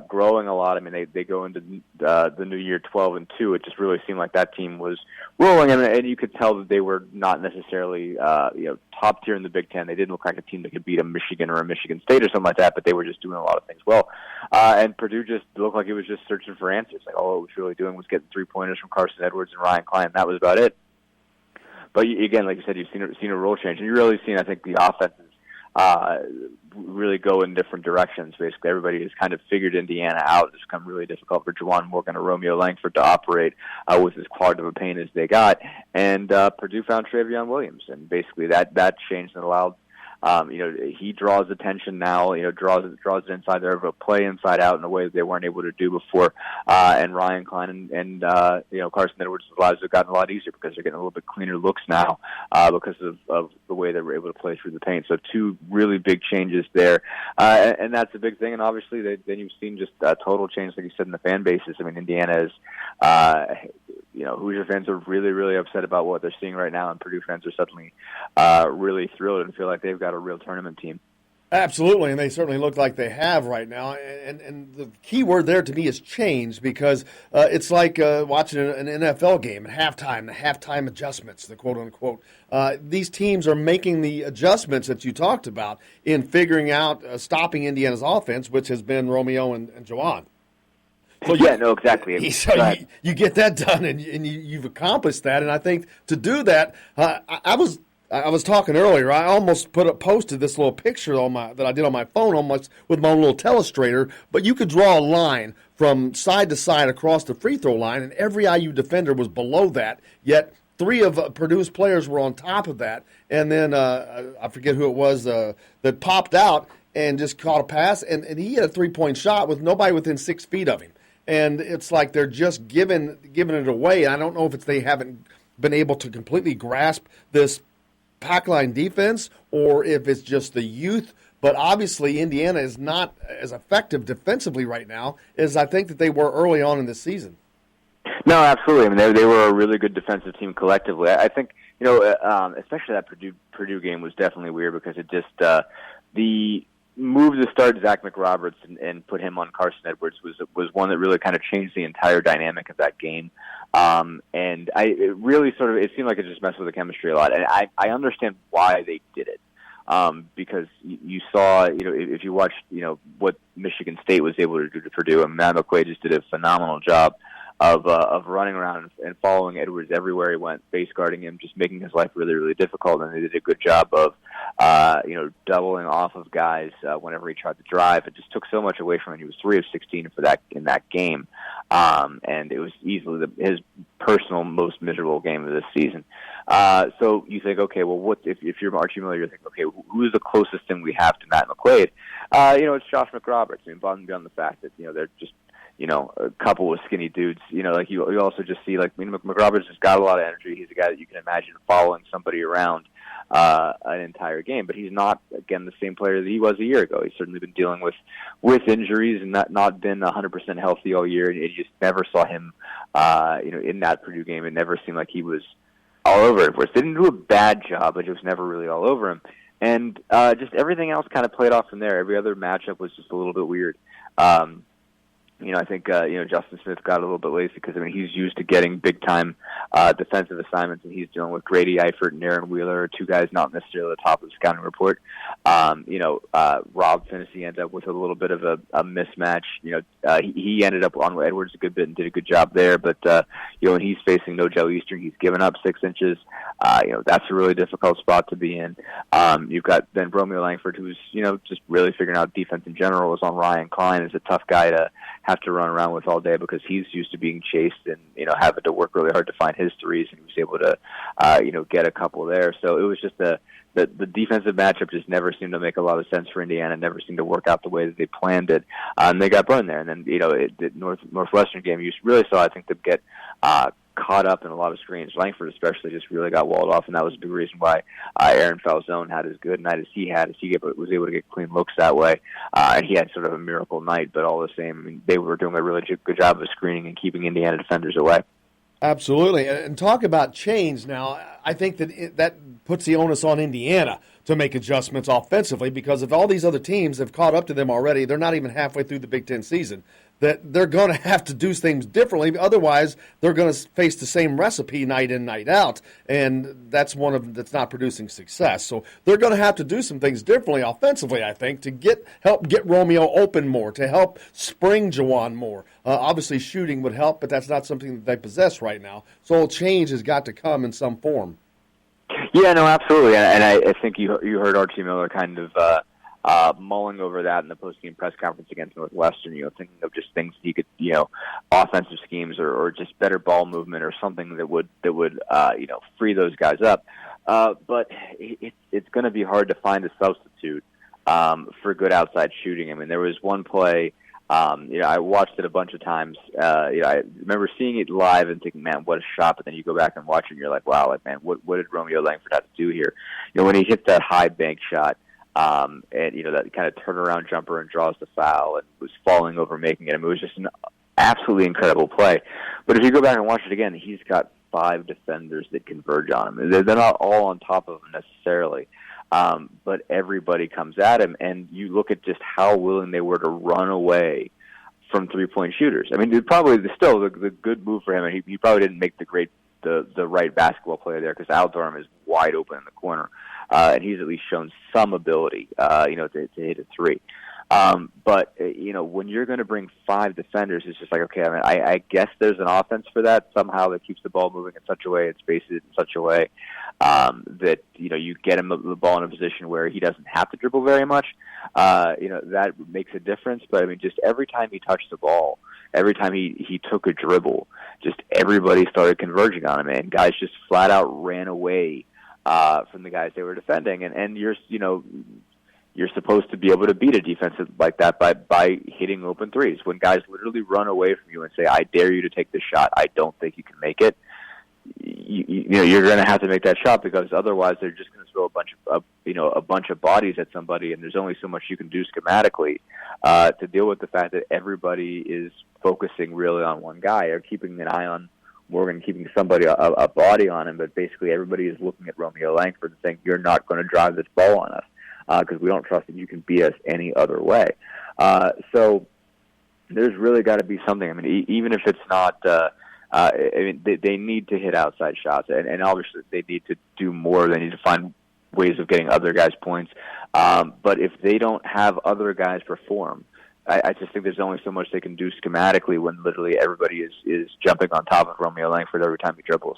growing a lot. I mean, they go into the new year 12-2. It just really seemed like that team was rolling, and you could tell that they were not necessarily top tier in the Big Ten. They didn't look like a team that could beat a Michigan or a Michigan State or something like that, but they were just doing a lot of things well. And Purdue just looked like it was just searching for answers. Like all it was really doing was getting 3-pointers from Carson Edwards and Ryan Klein. That was about it. But again, like you said, you've seen a role change, and you've really seen, I think, the offenses really go in different directions. Basically, everybody has kind of figured Indiana out. It's become really difficult for Juwan Morgan or Romeo Langford to operate with as hard of a pain as they got. And Purdue found Travion Williams, and basically that changed and allowed. He draws attention now. Draws it inside. They're able to play inside out in a way that they weren't able to do before. And Ryan Klein and Carson Edwards' lives have gotten a lot easier because they're getting a little bit cleaner looks now because of the way they were able to play through the paint. So 2 really big changes there, and that's a big thing. And obviously, then you've seen just a total change, like you said, in the fan bases. I mean, Indiana is. Hoosier fans are really, really upset about what they're seeing right now, and Purdue fans are suddenly really thrilled and feel like they've got a real tournament team. Absolutely, and they certainly look like they have right now. And the key word there to me is change, because it's like watching an NFL game at halftime, the halftime adjustments, the quote-unquote. These teams are making the adjustments that you talked about in figuring out stopping Indiana's offense, which has been Romeo and Juwan. So exactly. You get that done, and you've accomplished that. And I think to do that, I was talking earlier. I almost posted this little picture that I did on my phone, almost with my own little telestrator. But you could draw a line from side to side across the free throw line, and every IU defender was below that. Yet 3 of Purdue's players were on top of that, and then I forget who it was that popped out and just caught a pass, and he had a 3-point shot with nobody within 6 feet of him. And it's like they're just giving it away. I don't know if they haven't been able to completely grasp this pack line defense or if it's just the youth. But obviously, Indiana is not as effective defensively right now as I think that they were early on in this season. No, absolutely. I mean, they were a really good defensive team collectively. I think, especially that Purdue game was definitely weird because it just the move to start Zach McRoberts and put him on Carson Edwards was one that really kind of changed the entire dynamic of that game. And it really it seemed like it just messed with the chemistry a lot. And I understand why they did it. Because you saw, if you watched, what Michigan State was able to do to Purdue, and Matt McQuaid just did a phenomenal job of running around and following Edwards everywhere he went, face guarding him, just making his life really, really difficult. And they did a good job of, doubling off of guys whenever he tried to drive. It just took so much away from him. He was 3 of 16 in that game, and it was easily his personal most miserable game of this season. So you think, okay, well, what if you're Archie Miller? You're thinking, okay, who's the closest thing we have to Matt McQuaid? It's Josh McRoberts. I mean, beyond the fact that they're just a couple of skinny dudes. Like you also just see McRoberts has got a lot of energy. He's a guy that you can imagine following somebody around an entire game, but he's not, again, the same player that he was a year ago. He's certainly been dealing with injuries and not been 100% healthy all year. And you just never saw him, in that Purdue game. It never seemed like he was all over it. They didn't do a bad job, but it was never really all over him. And just everything else kind of played off from there. Every other matchup was just a little bit weird. I think Justin Smith got a little bit lazy because he's used to getting big time defensive assignments, and he's dealing with Grady Eifert and Aaron Wheeler, two guys not necessarily the top of the scouting report. Rob Finney ended up with a little bit of a mismatch. He ended up on Edwards a good bit and did a good job there, but when he's facing No Joe Eastern, he's given up 6 inches. That's a really difficult spot to be in. You've got then Romeo Langford, who's just really figuring out defense in general. Is on Ryan Klein, is a tough guy to have to run around with all day because he's used to being chased and having to work really hard to find his threes, and he was able to get a couple there. So it was just the defensive matchup just never seemed to make a lot of sense for Indiana. Never seemed to work out the way that they planned it, and they got burned there. And then the Northwestern game, you really saw, I think, them get caught up in a lot of screens. Langford especially just really got walled off, and that was a big reason why Aaron Falzone had as good a night as he had, as he was able to get clean looks that way. And he had sort of a miracle night, but all the same, they were doing a really good job of screening and keeping Indiana defenders away. Absolutely. And talk about change now. I think that puts the onus on Indiana to make adjustments offensively, because if all these other teams have caught up to them already, they're not even halfway through the Big Ten season, that they're going to have to do things differently. Otherwise, they're going to face the same recipe night in, night out, and that's one of them that's not producing success. So they're going to have to do some things differently offensively, I think, to help get Romeo open more, to help spring Jawan more. Obviously, shooting would help, but that's not something that they possess right now. So a change has got to come in some form. Yeah, no, absolutely, and I think you heard Archie Miller kind of mulling over that in the post-game press conference against Northwestern, thinking of just things he could, offensive schemes or just better ball movement or something that would free those guys up. But it's going to be hard to find a substitute for good outside shooting. I mean, there was one play. I watched it a bunch of times. I remember seeing it live and thinking, man, what a shot. But then you go back and watch it and you're like, wow, man, what did Romeo Langford have to do here? When he hit that high bank shot, and that kind of turnaround jumper and draws the foul and was falling over making it. I mean, it was just an absolutely incredible play. But if you go back and watch it again, he's got 5 defenders that converge on him. They're not all on top of him necessarily. But everybody comes at him, and you look at just how willing they were to run away from three-point shooters. I mean, probably still the good move for him, and he probably didn't make the right basketball play there because Al Durham is wide open in the corner, and he's at least shown some ability, to hit a three. But when you're going to bring 5 defenders, it's just like, okay, I guess there's an offense for that somehow that keeps the ball moving in such a way and spaces it in such a way that, you get him the ball in a position where he doesn't have to dribble very much. That makes a difference. But, just every time he touched the ball, every time he took a dribble, just everybody started converging on him, and guys just flat out ran away from the guys they were defending. And you're supposed to be able to beat a defense like that by hitting open threes. When guys literally run away from you and say, I dare you to take this shot, I don't think you can make it, you're going to have to make that shot, because otherwise they're just going to throw a bunch of bodies at somebody, and there's only so much you can do schematically to deal with the fact that everybody is focusing really on one guy or keeping an eye on Morgan, keeping somebody a body on him, but basically everybody is looking at Romeo Langford and saying, you're not going to drive this ball on us. Because we don't trust that you can beat us any other way. So there's really got to be something. I mean, even if it's not, they need to hit outside shots, and obviously they need to do more. They need to find ways of getting other guys points. But if they don't have other guys perform, I just think there's only so much they can do schematically when literally everybody is jumping on top of Romeo Langford every time he dribbles.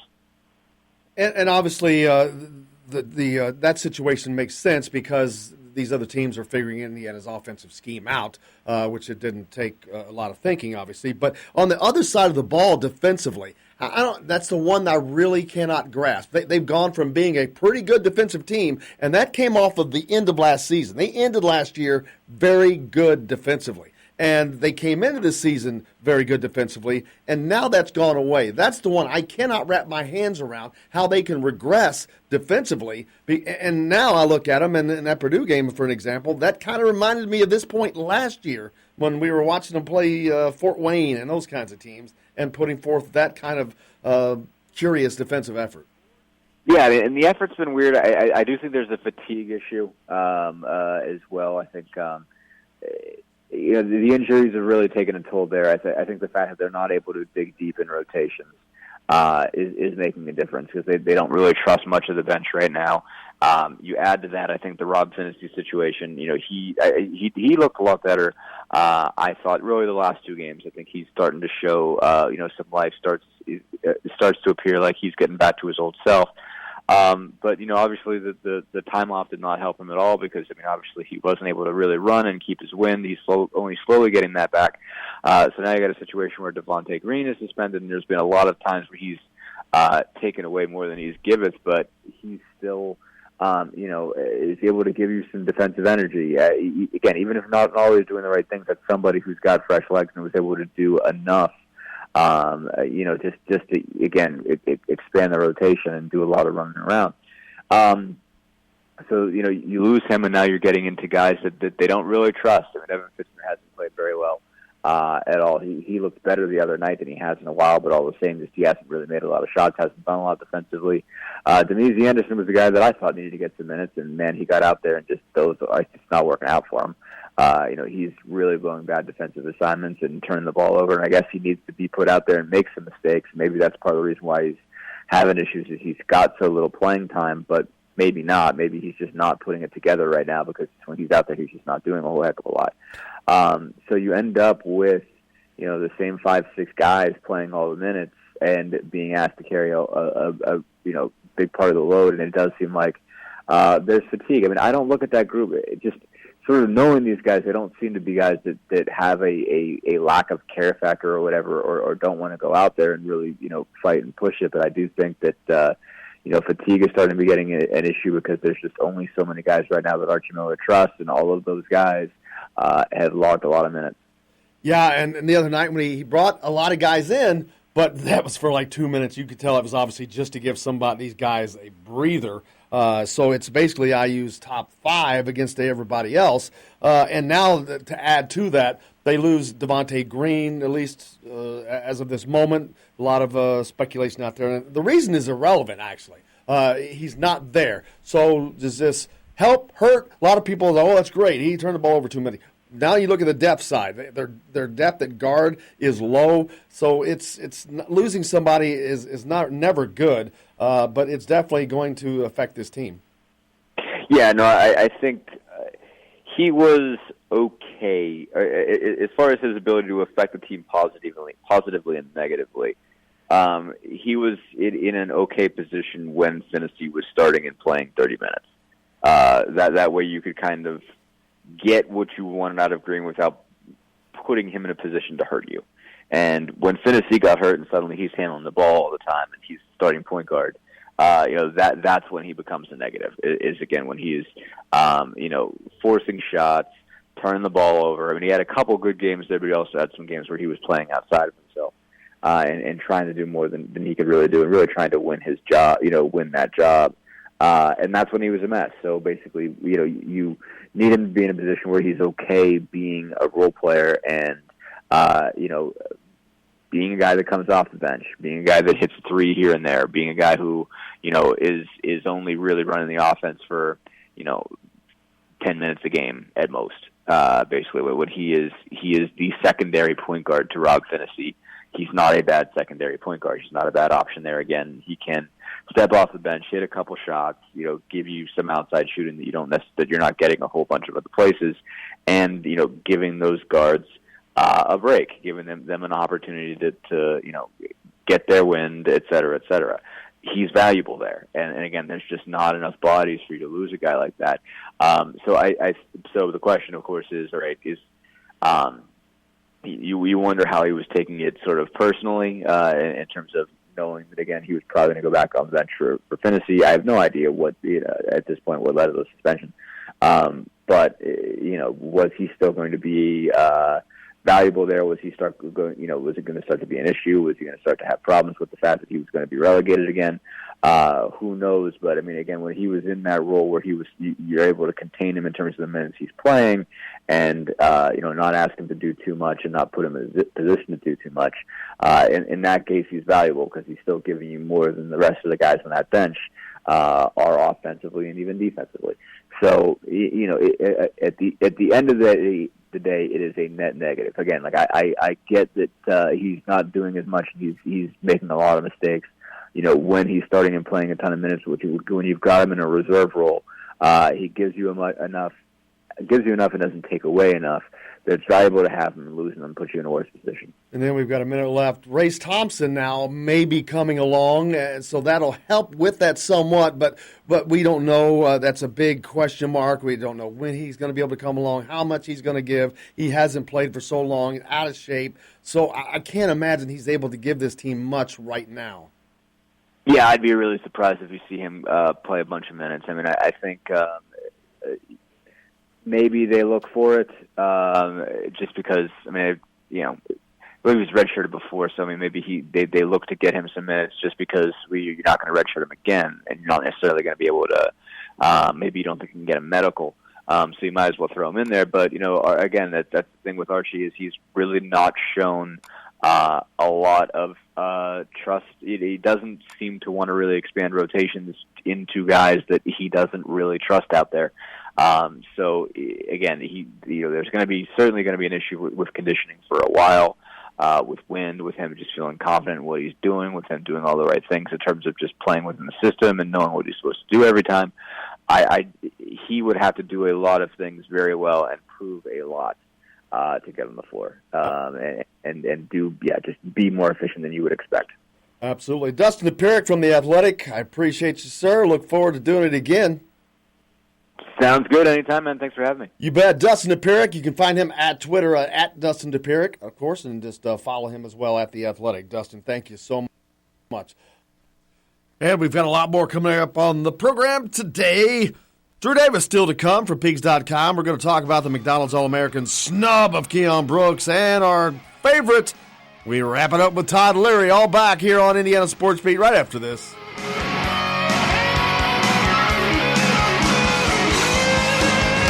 And obviously, that situation makes sense because these other teams are figuring Indiana's offensive scheme out, which it didn't take a lot of thinking, obviously. But on the other side of the ball, defensively, that's the one that I really cannot grasp. They've gone from being a pretty good defensive team, and that came off of the end of last season. They ended last year very good defensively. And they came into this season very good defensively, and now that's gone away. That's the one I cannot wrap my hands around, how they can regress defensively. And now I look at them, and in that Purdue game, for an example, that kind of reminded me of this point last year when we were watching them play Fort Wayne and those kinds of teams and putting forth that kind of curious defensive effort. Yeah, and the effort's been weird. I do think there's a fatigue issue as well. I think the injuries have really taken a toll there. I think the fact that they're not able to dig deep in rotations is making a difference because they don't really trust much of the bench right now. You add to that, I think, the Rob Phinisee situation. He looked a lot better. I thought really the last 2 games. I think he's starting to show some life. Starts to appear like he's getting back to his old self. But obviously the time off did not help him at all because obviously he wasn't able to really run and keep his wind. He's only slowly getting that back. So now you got a situation where Devontae Green is suspended, and there's been a lot of times where he's taken away more than he's giveth, but he's still is able to give you some defensive energy. Again, even if not always doing the right things, that's somebody who's got fresh legs and was able to do enough. Just to, again, expand the rotation and do a lot of running around. So, you lose him, and now you're getting into guys that they don't really trust. Evan Fitzner hasn't played very well at all. He looked better the other night than he has in a while, but all the same, he hasn't really made a lot of shots, hasn't done a lot defensively. Demezy Anderson was the guy that I thought needed to get some minutes, and, man, he got out there and those are just not working out for him. He's really blowing bad defensive assignments and turning the ball over, and I guess he needs to be put out there and make some mistakes. Maybe that's part of the reason why he's having issues is he's got so little playing time, but maybe not. Maybe he's just not putting it together right now because when he's out there, he's just not doing a whole heck of a lot. So you end up with, the same 5-6 guys playing all the minutes and being asked to carry a big part of the load, and it does seem like there's fatigue. I don't look at that group. It just sort of knowing these guys, they don't seem to be guys that have a lack of care factor or whatever, or don't want to go out there and really, fight and push it. But I do think that, fatigue is starting to be getting an issue because there's just only so many guys right now that Archie Miller trusts, and all of those guys have logged a lot of minutes. Yeah, and the other night when he brought a lot of guys in, but that was for like 2 minutes. You could tell it was obviously just to give these guys a breather. So it's basically IU's top 5 against everybody else. And now to add to that, they lose Devontae Green, at least as of this moment. A lot of speculation out there. And the reason is irrelevant, actually. He's not there. So does this help, hurt? A lot of people say, that's great. He turned the ball over too many. Now you look at the depth side. Their depth at guard is low, so it's losing somebody is never good, but it's definitely going to affect this team. Yeah, no, I think he was okay as far as his ability to affect the team positively and negatively. He was in an okay position when Phinisee was starting and playing 30 minutes. That way you could kind of get what you wanted out of Green without putting him in a position to hurt you. And when Phinisee got hurt and suddenly he's handling the ball all the time and he's starting point guard, that's when he becomes a negative, is again when he is, forcing shots, turning the ball over. He had a couple good games there, but he also had some games where he was playing outside of himself and trying to do more than he could really do and really trying to win his job, win that job. And that's when he was a mess. So basically, you need him to be in a position where he's okay being a role player and, being a guy that comes off the bench, being a guy that hits a 3 here and there, being a guy who, is only really running the offense for, 10 minutes a game at most. Basically, what he is the secondary point guard to Rob Phinisee. He's not a bad secondary point guard. He's not a bad option there. Again, he can step off the bench, hit a couple shots, give you some outside shooting that you're not getting a whole bunch of other places, and giving those guards a break, giving them an opportunity to get their wind, et cetera, et cetera. He's valuable there, and again, there's just not enough bodies for you to lose a guy like that. So the question, of course, is you wonder how he was taking it sort of personally in terms of knowing that, again, he was probably going to go back on the bench for Phinisee. I have no idea what, at this point, what led to the suspension. But was he still going to be valuable there? Was it going to start to be an issue? Was he going to start to have problems with the fact that he was going to be relegated again? Who knows? But again, when he was in that role where you're able to contain him in terms of the minutes he's playing, and not ask him to do too much and not put him in a position to do too much. In that case, he's valuable because he's still giving you more than the rest of the guys on that bench are offensively and even defensively. So at the end of the the day, it is a net negative. Again, like I get that he's not doing as much. He's making a lot of mistakes. When he's starting and playing a ton of minutes, when you've got him in a reserve role, he gives you enough and doesn't take away enough that it's valuable to have him. Losing him puts you in a worse position. And then we've got a minute left. Race Thompson now may be coming along, so that'll help with that somewhat, but we don't know. That's a big question mark. We don't know when he's going to be able to come along, how much he's going to give. He hasn't played for so long, out of shape, so I can't imagine he's able to give this team much right now. Yeah, I'd be really surprised if you see him play a bunch of minutes. I mean, I think maybe they look for it just because, I mean, he was redshirted before, so I mean, maybe they look to get him some minutes just because you're not going to redshirt him again, and you're not necessarily going to be able to. Maybe you don't think you can get a medical, so you might as well throw him in there. But again, that's the thing with Archie is he's really not shown a lot of trust. He doesn't seem to want to really expand rotations into guys that he doesn't really trust out there. So again, there's certainly going to be an issue with conditioning for a while, with wind, with him just feeling confident in what he's doing, with him doing all the right things in terms of just playing within the system and knowing what he's supposed to do every time. He would have to do a lot of things very well and prove a lot to get on the floor, and just be more efficient than you would expect. Absolutely. Dustin Dopirak from The Athletic, I appreciate you, sir. Look forward to doing it again. Sounds good. Anytime, man. Thanks for having me. You bet. Dustin Dopirak, you can find him at Twitter at Dustin Dopirak, of course, and just follow him as well at The Athletic. Dustin, thank you so much. And we've got a lot more coming up on the program today. Drew Davis still to come from Pigs.com. We're going to talk about the McDonald's All-American snub of Keon Brooks and our favorite. We wrap it up with Todd Leary, all back here on Indiana Sports Beat right after this.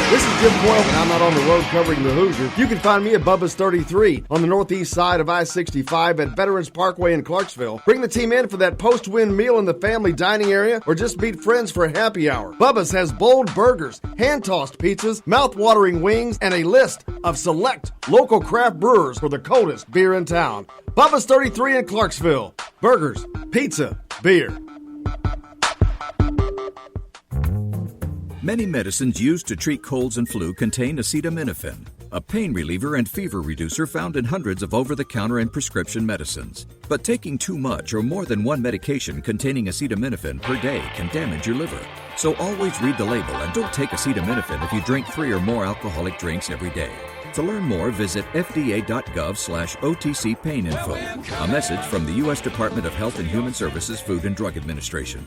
This is Jim Coyle, and I'm out on the road covering the Hoosiers. You can find me at Bubba's 33 on the northeast side of I-65 at Veterans Parkway in Clarksville. Bring the team in for that post-win meal in the family dining area or just meet friends for a happy hour. Bubba's has bold burgers, hand-tossed pizzas, mouth-watering wings, and a list of select local craft brewers for the coldest beer in town. Bubba's 33 in Clarksville. Burgers, pizza, beer. Many medicines used to treat colds and flu contain acetaminophen, a pain reliever and fever reducer found in hundreds of over-the-counter and prescription medicines. But taking too much or more than one medication containing acetaminophen per day can damage your liver. So always read the label and don't take acetaminophen if you drink 3 or more alcoholic drinks every day. To learn more, visit fda.gov/OTC pain info. A message from the U.S. Department of Health and Human Services Food and Drug Administration.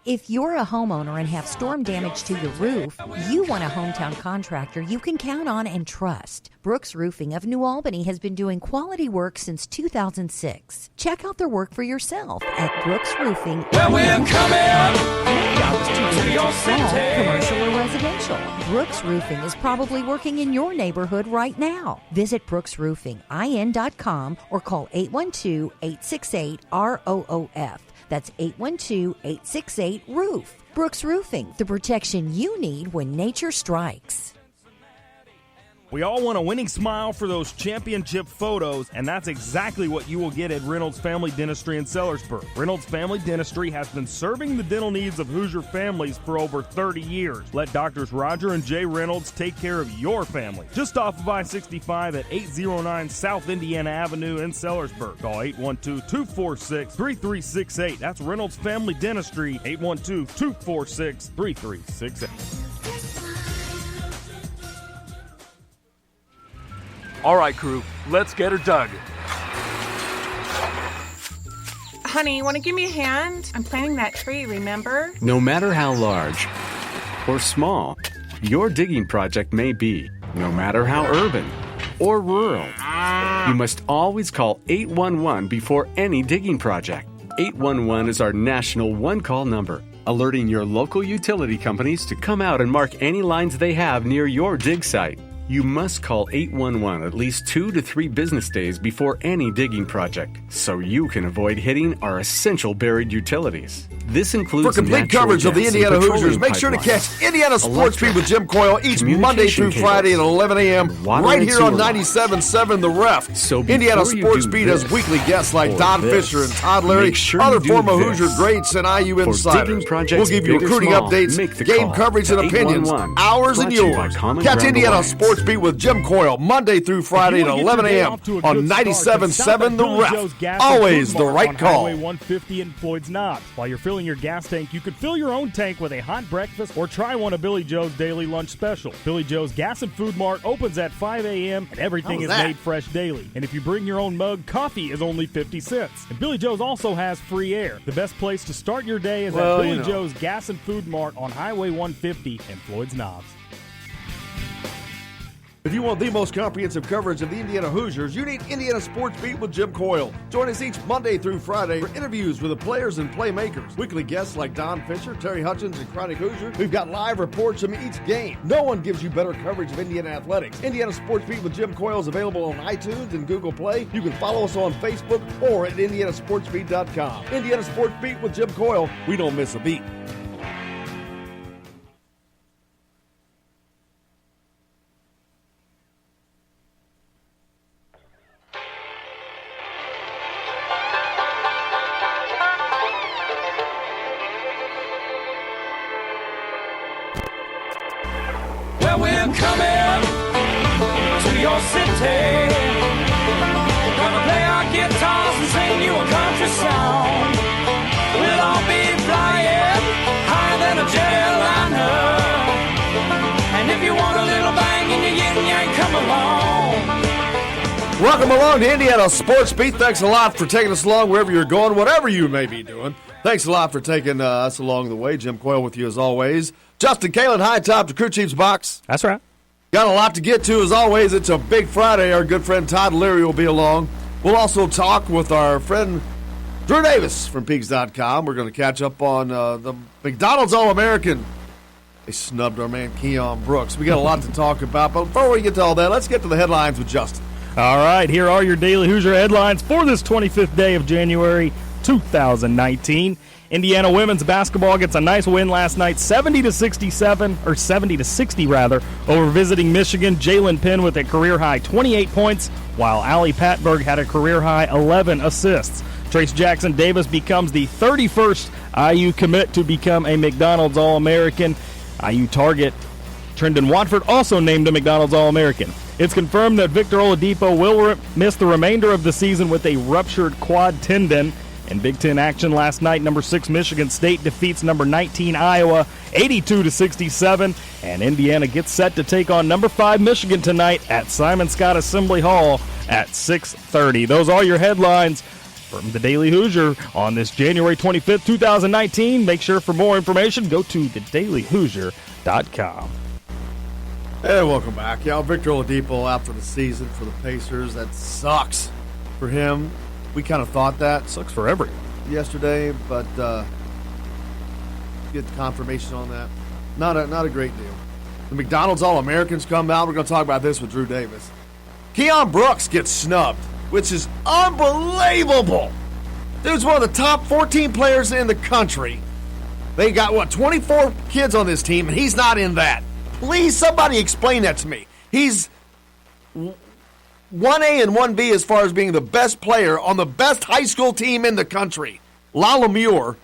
If you're a homeowner and have storm damage to your roof, you want a hometown contractor you can count on and trust. Brooks Roofing of New Albany has been doing quality work since 2006. Check out their work for yourself at Brooks Roofing. Well, we're coming to your city. Commercial or residential. Brooks Roofing is probably working in your neighborhood right now. Visit brooksroofingin.com or call 812-868-ROOF. That's 812-868-ROOF. Brooks Roofing, the protection you need when nature strikes. We all want a winning smile for those championship photos, and that's exactly what you will get at Reynolds Family Dentistry in Sellersburg. Reynolds Family Dentistry has been serving the dental needs of Hoosier families for over 30 years. Let Doctors Roger and Jay Reynolds take care of your family. Just off of I-65 at 809 South Indiana Avenue in Sellersburg. Call 812-246-3368. That's Reynolds Family Dentistry, 812-246-3368. All right, crew, let's get her dug. Honey, you want to give me a hand? I'm planting that tree, remember? No matter how large or small your digging project may be, no matter how urban or rural, you must always call 811 before any digging project. 811 is our national one-call number, alerting your local utility companies to come out and mark any lines they have near your dig site. You must call 811 at least 2 to 3 business days before any digging project, so you can avoid hitting our essential buried utilities. This includes For complete natural coverage of the gas Indiana and Hoosiers, petroleum make sure to pipelines, catch Indiana Sports electric, Beat with Jim Coyle each Monday through communication Friday at cables, 11 a.m. water right and here on sewer lines. 97.7 The Ref. So Indiana before you Sports do Beat has this weekly guests like or Don this, Fisher and Todd Leary, make sure other you do former this. Hoosier greats and IU For insiders. digging projects We'll give you big or recruiting small, updates, make the game call coverage, and to opinions, 811, ours and brought to you by yours. Common Catch Ground Indiana Alliance. Sports Beat with Jim Coyle Monday through Friday at 11 a.m. on 97.7 The Ref. Always the right call. Highway 150 in Floyd's Knobs. While you're filling your gas tank, you could fill your own tank with a hot breakfast or try one of Billy Joe's daily lunch special. Billy Joe's Gas and Food Mart opens at 5 a.m. and everything is made fresh daily. And if you bring your own mug, coffee is only 50 cents. And Billy Joe's also has free air. The best place to start your day is at Billy Joe's Gas and Food Mart on Highway 150 in Floyd's Knobs. If you want the most comprehensive coverage of the Indiana Hoosiers, you need Indiana Sports Beat with Jim Coyle. Join us each Monday through Friday for interviews with the players and playmakers. Weekly guests like Don Fisher, Terry Hutchins, and Chronic Hoosier. We've got live reports from each game. No one gives you better coverage of Indiana athletics. Indiana Sports Beat with Jim Coyle is available on iTunes and Google Play. You can follow us on Facebook or at indianasportsbeat.com. Indiana Sports Beat with Jim Coyle. We don't miss a beat. Well, we're coming to your city. We're gonna play our guitars and sing you a country song. We'll all be flying higher than a jetliner. And if you want a little bang in your yin yang, come along. Welcome along to Indiana Sports Beat. Thanks a lot for taking us along wherever you're going, whatever you may be doing. Thanks a lot for taking us along the way. Jim Coyle with you as always. Justin Kalen, high top to Crew Chief's box. That's right. Got a lot to get to as always. It's a big Friday. Our good friend Todd Leary will be along. We'll also talk with our friend Drew Davis from Peaks.com. We're going to catch up on the McDonald's All-American. They snubbed our man Keon Brooks. We got a lot to talk about, but before we get to all that, let's get to the headlines with Justin. All right, here are your Daily Hoosier headlines for this 25th day of January 2019. Indiana women's basketball gets a nice win last night, 70-60 rather, over visiting Michigan. Jalen Penn with a career-high 28 points, while Allie Patberg had a career-high 11 assists. Trace Jackson Davis becomes the 31st IU commit to become a McDonald's All-American. IU target Trendon Watford also named a McDonald's All-American. It's confirmed that Victor Oladipo will miss the remainder of the season with a ruptured quad tendon. In Big Ten action last night, number 6 Michigan State defeats number 19 Iowa 82-67, and Indiana gets set to take on number 5 Michigan tonight at Simon Scott Assembly Hall at 6:30. Those are your headlines from the Daily Hoosier on this January 25th, 2019. Make sure for more information, go to thedailyhoosier.com. Hey, welcome back. Yeah, Victor Oladipo out for the season for the Pacers. That sucks for him. We kind of thought that. Sucks for everyone. Yesterday, but get confirmation on that. Not a great deal. The McDonald's All-Americans come out. We're going to talk about this with Drew Davis. Keon Brooks gets snubbed, which is unbelievable. Dude's one of the top 14 players in the country. They got, 24 kids on this team, and he's not in that. Please, somebody explain that to me. He's 1A and 1B as far as being the best player on the best high school team in the country. Lala Muir,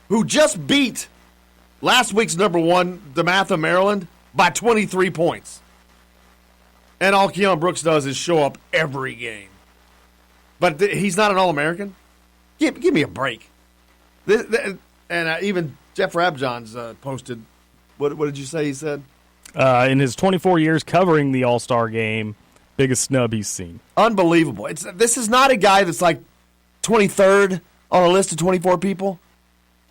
who just beat last week's number 1, DeMatha, Maryland, by 23 points. And all Keon Brooks does is show up every game. But he's not an All-American? Give me a break. And even Jeff Rabjohns posted, what did you say he said? In his 24 years covering the All-Star game, biggest snub he's seen. Unbelievable. This is not a guy that's like 23rd on a list of 24 people.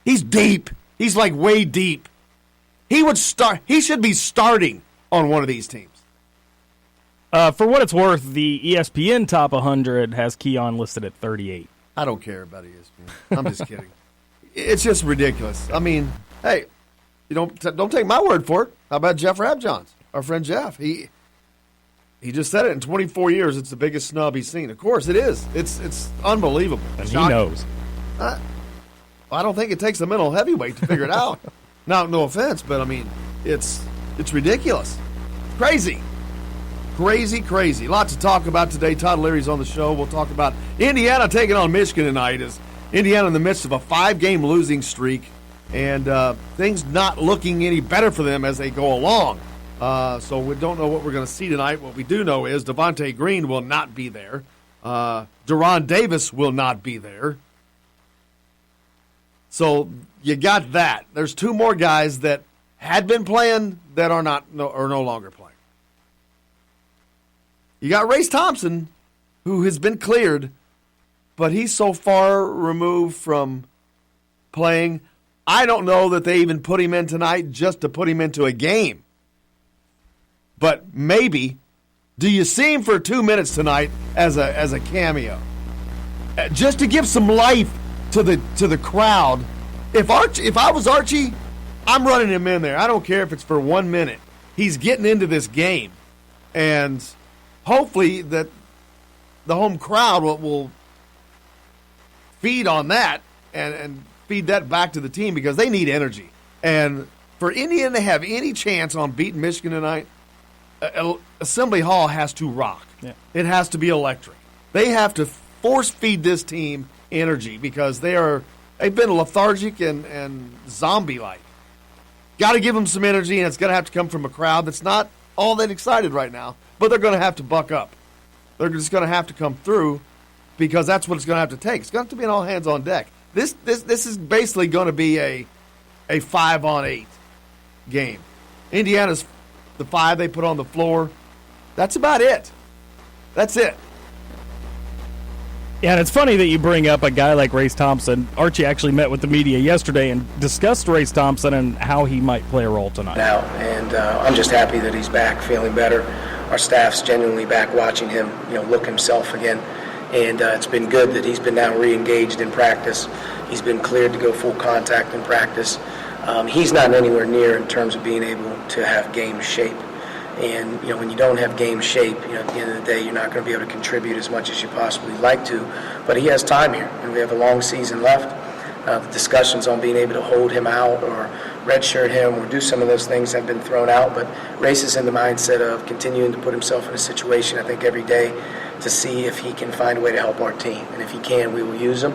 He's deep. He's like way deep. He should be starting on one of these teams. For what it's worth, the ESPN Top 100 has Keon listed at 38. I don't care about ESPN. I'm just kidding. It's just ridiculous. I mean, hey, you don't take my word for it. How about Jeff Rabjohns, our friend Jeff? He He just said it. In 24 years, it's the biggest snub he's seen. Of course, it is. It's unbelievable. And he knows. I don't think it takes a mental heavyweight to figure it out. Now, no offense, but I mean, it's ridiculous. Crazy. Crazy. Lots to talk about today. Todd Leary's on the show. We'll talk about Indiana taking on Michigan tonight. As Indiana in the midst of a 5-game losing streak, and things not looking any better for them as they go along. So we don't know what we're going to see tonight. What we do know is Devontae Green will not be there. Deron Davis will not be there. So you got that. There's 2 more guys that had been playing that are no longer playing. You got Race Thompson, who has been cleared, but he's so far removed from playing. I don't know that they even put him in tonight just to put him into a game. But maybe. Do you see him for 2 minutes tonight as a cameo? Just to give some life to the crowd. If I was Archie, I'm running him in there. I don't care if it's for 1 minute. He's getting into this game. And hopefully that the home crowd will feed on that and feed that back to the team because they need energy. And for Indiana to have any chance on beating Michigan tonight, Assembly Hall has to rock. Yeah. It has to be electric. They have to force feed this team energy because they've been lethargic and zombie-like. Got to give them some energy, and it's going to have to come from a crowd that's not all that excited right now, but they're going to have to buck up. They're just going to have to come through because that's what it's going to have to take. It's going to have to be an all-hands-on deck. This is basically going to be a 5-on-8 game. Indiana's the 5 they put on the floor. That's about it. That's it. Yeah, and it's funny that you bring up a guy like Race Thompson. Archie actually met with the media yesterday and discussed Race Thompson and how he might play a role tonight. Now, and I'm just happy that he's back, feeling better. Our staff's genuinely back watching him, look himself again. And it's been good that he's been now re-engaged in practice. He's been cleared to go full contact in practice. He's not anywhere near in terms of being able to have game shape. And, when you don't have game shape, at the end of the day, you're not going to be able to contribute as much as you possibly like to. But he has time here, and we have a long season left. The discussions on being able to hold him out or redshirt him or do some of those things have been thrown out. But Race is in the mindset of continuing to put himself in a situation, I think, every day to see if he can find a way to help our team. And if he can, we will use him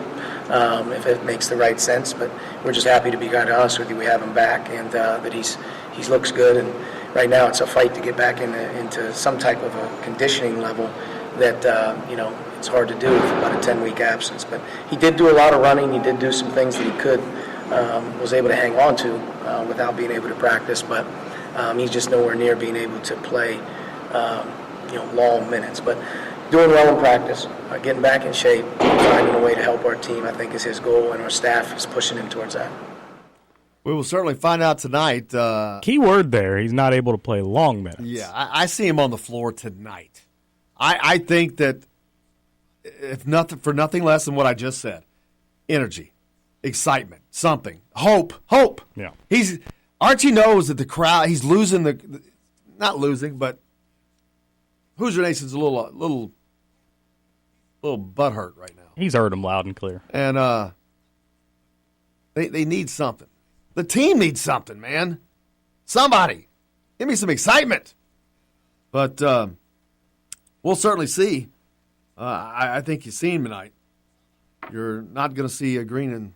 if it makes the right sense. But we're just happy to be quite honest with you. We have him back, and that he looks good. And right now it's a fight to get back into some type of a conditioning level that, it's hard to do with about a 10-week absence. But he did do a lot of running. He did do some things that he was able to hang on to without being able to practice. But he's just nowhere near being able to play, long minutes. But doing well in practice, getting back in shape, finding a way to help our team, I think is his goal, and our staff is pushing him towards that. We will certainly find out tonight. Key word there, he's not able to play long minutes. Yeah, I see him on the floor tonight. I think that if nothing less than what I just said, energy, excitement, something, hope. Yeah, Archie knows that the crowd. He's losing not losing, but Hoosier Nation's a little butthurt right now. He's heard him loud and clear, and they need something. The team needs something, man. Somebody. Give me some excitement. But we'll certainly see. I think you've seen him tonight. You're not going to see a Green and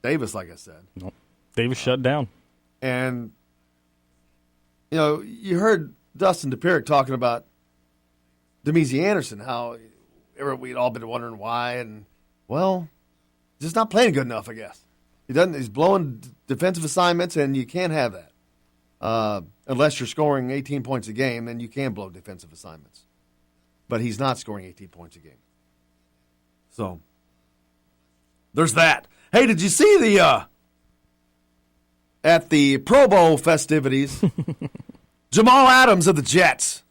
Davis, like I said. Nope. Davis shut down. And, you heard Dustin DePerick talking about Demezy Anderson, how we'd all been wondering why. And, just not playing good enough, I guess. He's blowing defensive assignments, and you can't have that. Unless you're scoring 18 points a game, then you can blow defensive assignments. But he's not scoring 18 points a game. So, there's that. Hey, did you see at the Pro Bowl festivities, Jamal Adams of the Jets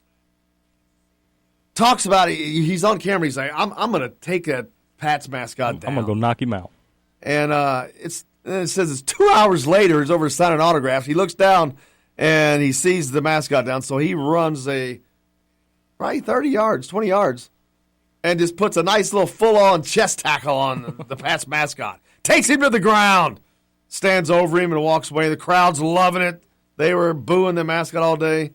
talks about it. He's on camera. He's like, I'm going to take that Pats mascot down. I'm going to go knock him out. And it says it's 2 hours later. He's over signing autographs. He looks down, and he sees the mascot down, so he runs a probably 30 yards, 20 yards, and just puts a nice little full-on chest tackle on the Pats mascot. Takes him to the ground, stands over him and walks away. The crowd's loving it. They were booing the mascot all day.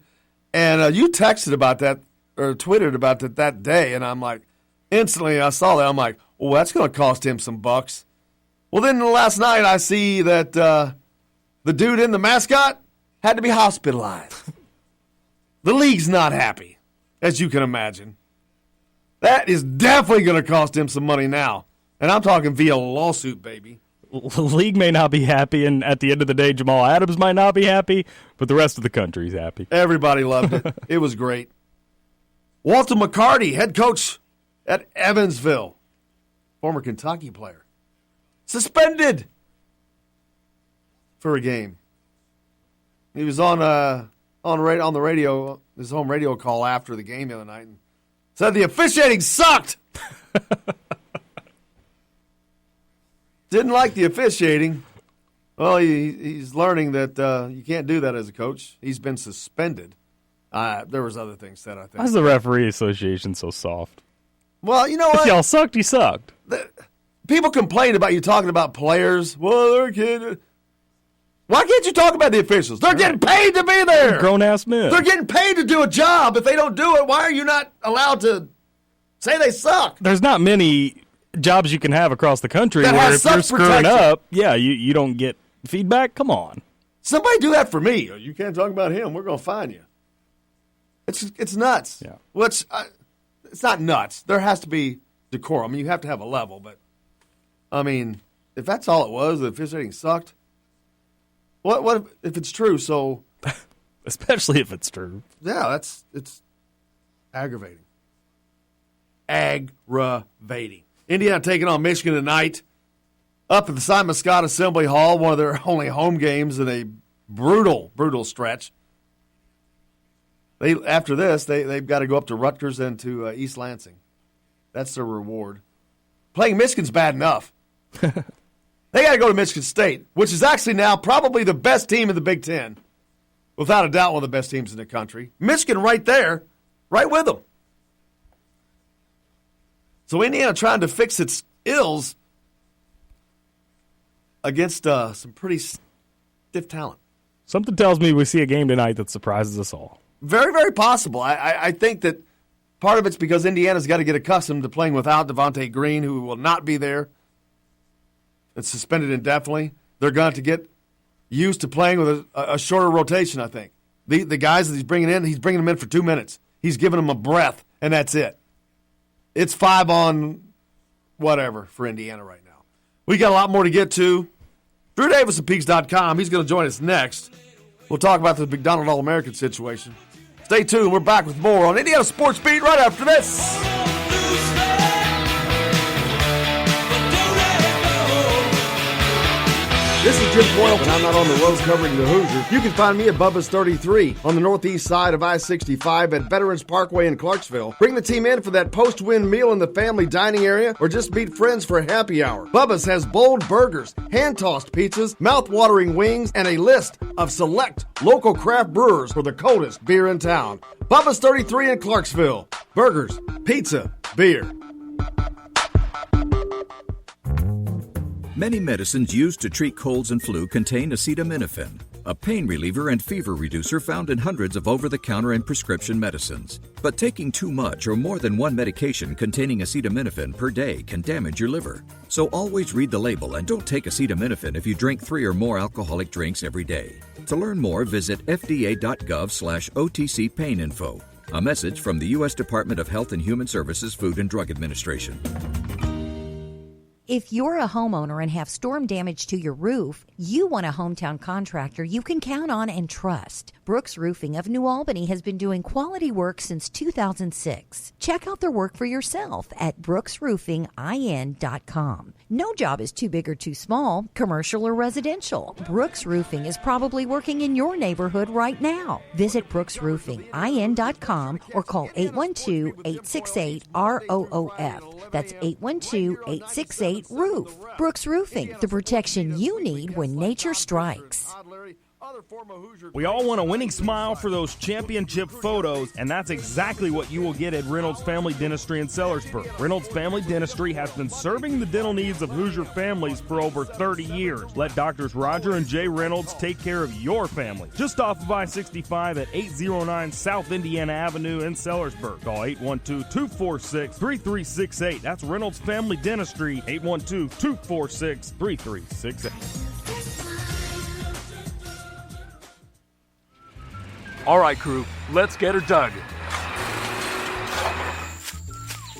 And you texted about that or tweeted about it that day, and I'm like, instantly I saw that. I'm like, well, that's going to cost him some bucks. Well, then last night I see that the dude in the mascot had to be hospitalized. The league's not happy, as you can imagine. That is definitely going to cost him some money now. And I'm talking via lawsuit, baby. The league may not be happy, and at the end of the day, Jamal Adams might not be happy, but the rest of the country's happy. Everybody loved it. It was great. Walter McCarty, head coach at Evansville, former Kentucky player, suspended for a game. He was on the radio, his home radio call after the game the other night, and said the officiating sucked. Didn't like the officiating. Well, he's learning that you can't do that as a coach. He's been suspended. There was other things said, I think. Why is the referee association so soft? Well, you know what? If y'all sucked, you sucked. People complain about you talking about players. Well, they're kidding. Why can't you talk about the officials? They're getting paid to be there. Grown-ass men. They're getting paid to do a job. If they don't do it, why are you not allowed to say they suck? There's not many jobs you can have across the country that where if you're screwing protection. up, you don't get feedback. Come on. Somebody do that for me. You can't talk about him. We're going to fine you. It's nuts. Yeah. It's not nuts. There has to be decorum. I mean, you have to have a level, but I mean, if that's all it was, the officiating sucked. What if it's true? So, especially if it's true. Yeah, it's aggravating. Aggravating. Indiana taking on Michigan tonight up at the Simon Scott Assembly Hall, one of their only home games in a brutal stretch. After this, they've got to go up to Rutgers and to East Lansing. That's their reward. Playing Michigan's bad enough. They got to go to Michigan State, which is actually now probably the best team in the Big Ten. Without a doubt, one of the best teams in the country. Michigan right there, right with them. So Indiana trying to fix its ills against some pretty stiff talent. Something tells me we see a game tonight that surprises us all. Very, very possible. I think that part of it's because Indiana's got to get accustomed to playing without Devontae Green, who will not be there. It's suspended indefinitely. They're going to get used to playing with a shorter rotation, I think. The guys that he's bringing them in for 2 minutes. He's giving them a breath, and that's it. It's 5 on whatever for Indiana right now. We got a lot more to get to. Drew Davis of Peaks.com. He's going to join us next. We'll talk about the McDonald All-American situation. Stay tuned. We're back with more on Indiana Sports Beat right after this. This is Jim Boyle, and I'm not on the road covering the Hoosiers. You can find me at Bubba's 33 on the northeast side of I-65 at Veterans Parkway in Clarksville. Bring the team in for that post-win meal in the family dining area or just meet friends for a happy hour. Bubba's has bold burgers, hand-tossed pizzas, mouth-watering wings, and a list of select local craft brewers for the coldest beer in town. Bubba's 33 in Clarksville. Burgers, pizza, beer. Many medicines used to treat colds and flu contain acetaminophen, a pain reliever and fever reducer found in hundreds of over-the-counter and prescription medicines. But taking too much or more than one medication containing acetaminophen per day can damage your liver. So always read the label and don't take acetaminophen if you drink 3 or more alcoholic drinks every day. To learn more, visit fda.gov/OTC pain info. A message from the U.S. Department of Health and Human Services Food and Drug Administration. If you're a homeowner and have storm damage to your roof, you want a hometown contractor you can count on and trust. Brooks Roofing of New Albany has been doing quality work since 2006. Check out their work for yourself at brooksroofingin.com. No job is too big or too small, commercial or residential. Brooks Roofing is probably working in your neighborhood right now. Visit brooksroofingin.com or call 812-868-ROOF. That's 812-868-ROOF. Brooks Roofing, the protection you need when nature strikes. We all want a winning smile for those championship photos, and that's exactly what you will get at Reynolds Family Dentistry in Sellersburg. Reynolds Family Dentistry has been serving the dental needs of Hoosier families for over 30 years. Let Doctors Roger and Jay Reynolds take care of your family. Just off of I-65 at 809 South Indiana Avenue in Sellersburg. Call 812-246-3368. That's Reynolds Family Dentistry, 812-246-3368. All right, crew, let's get her dug.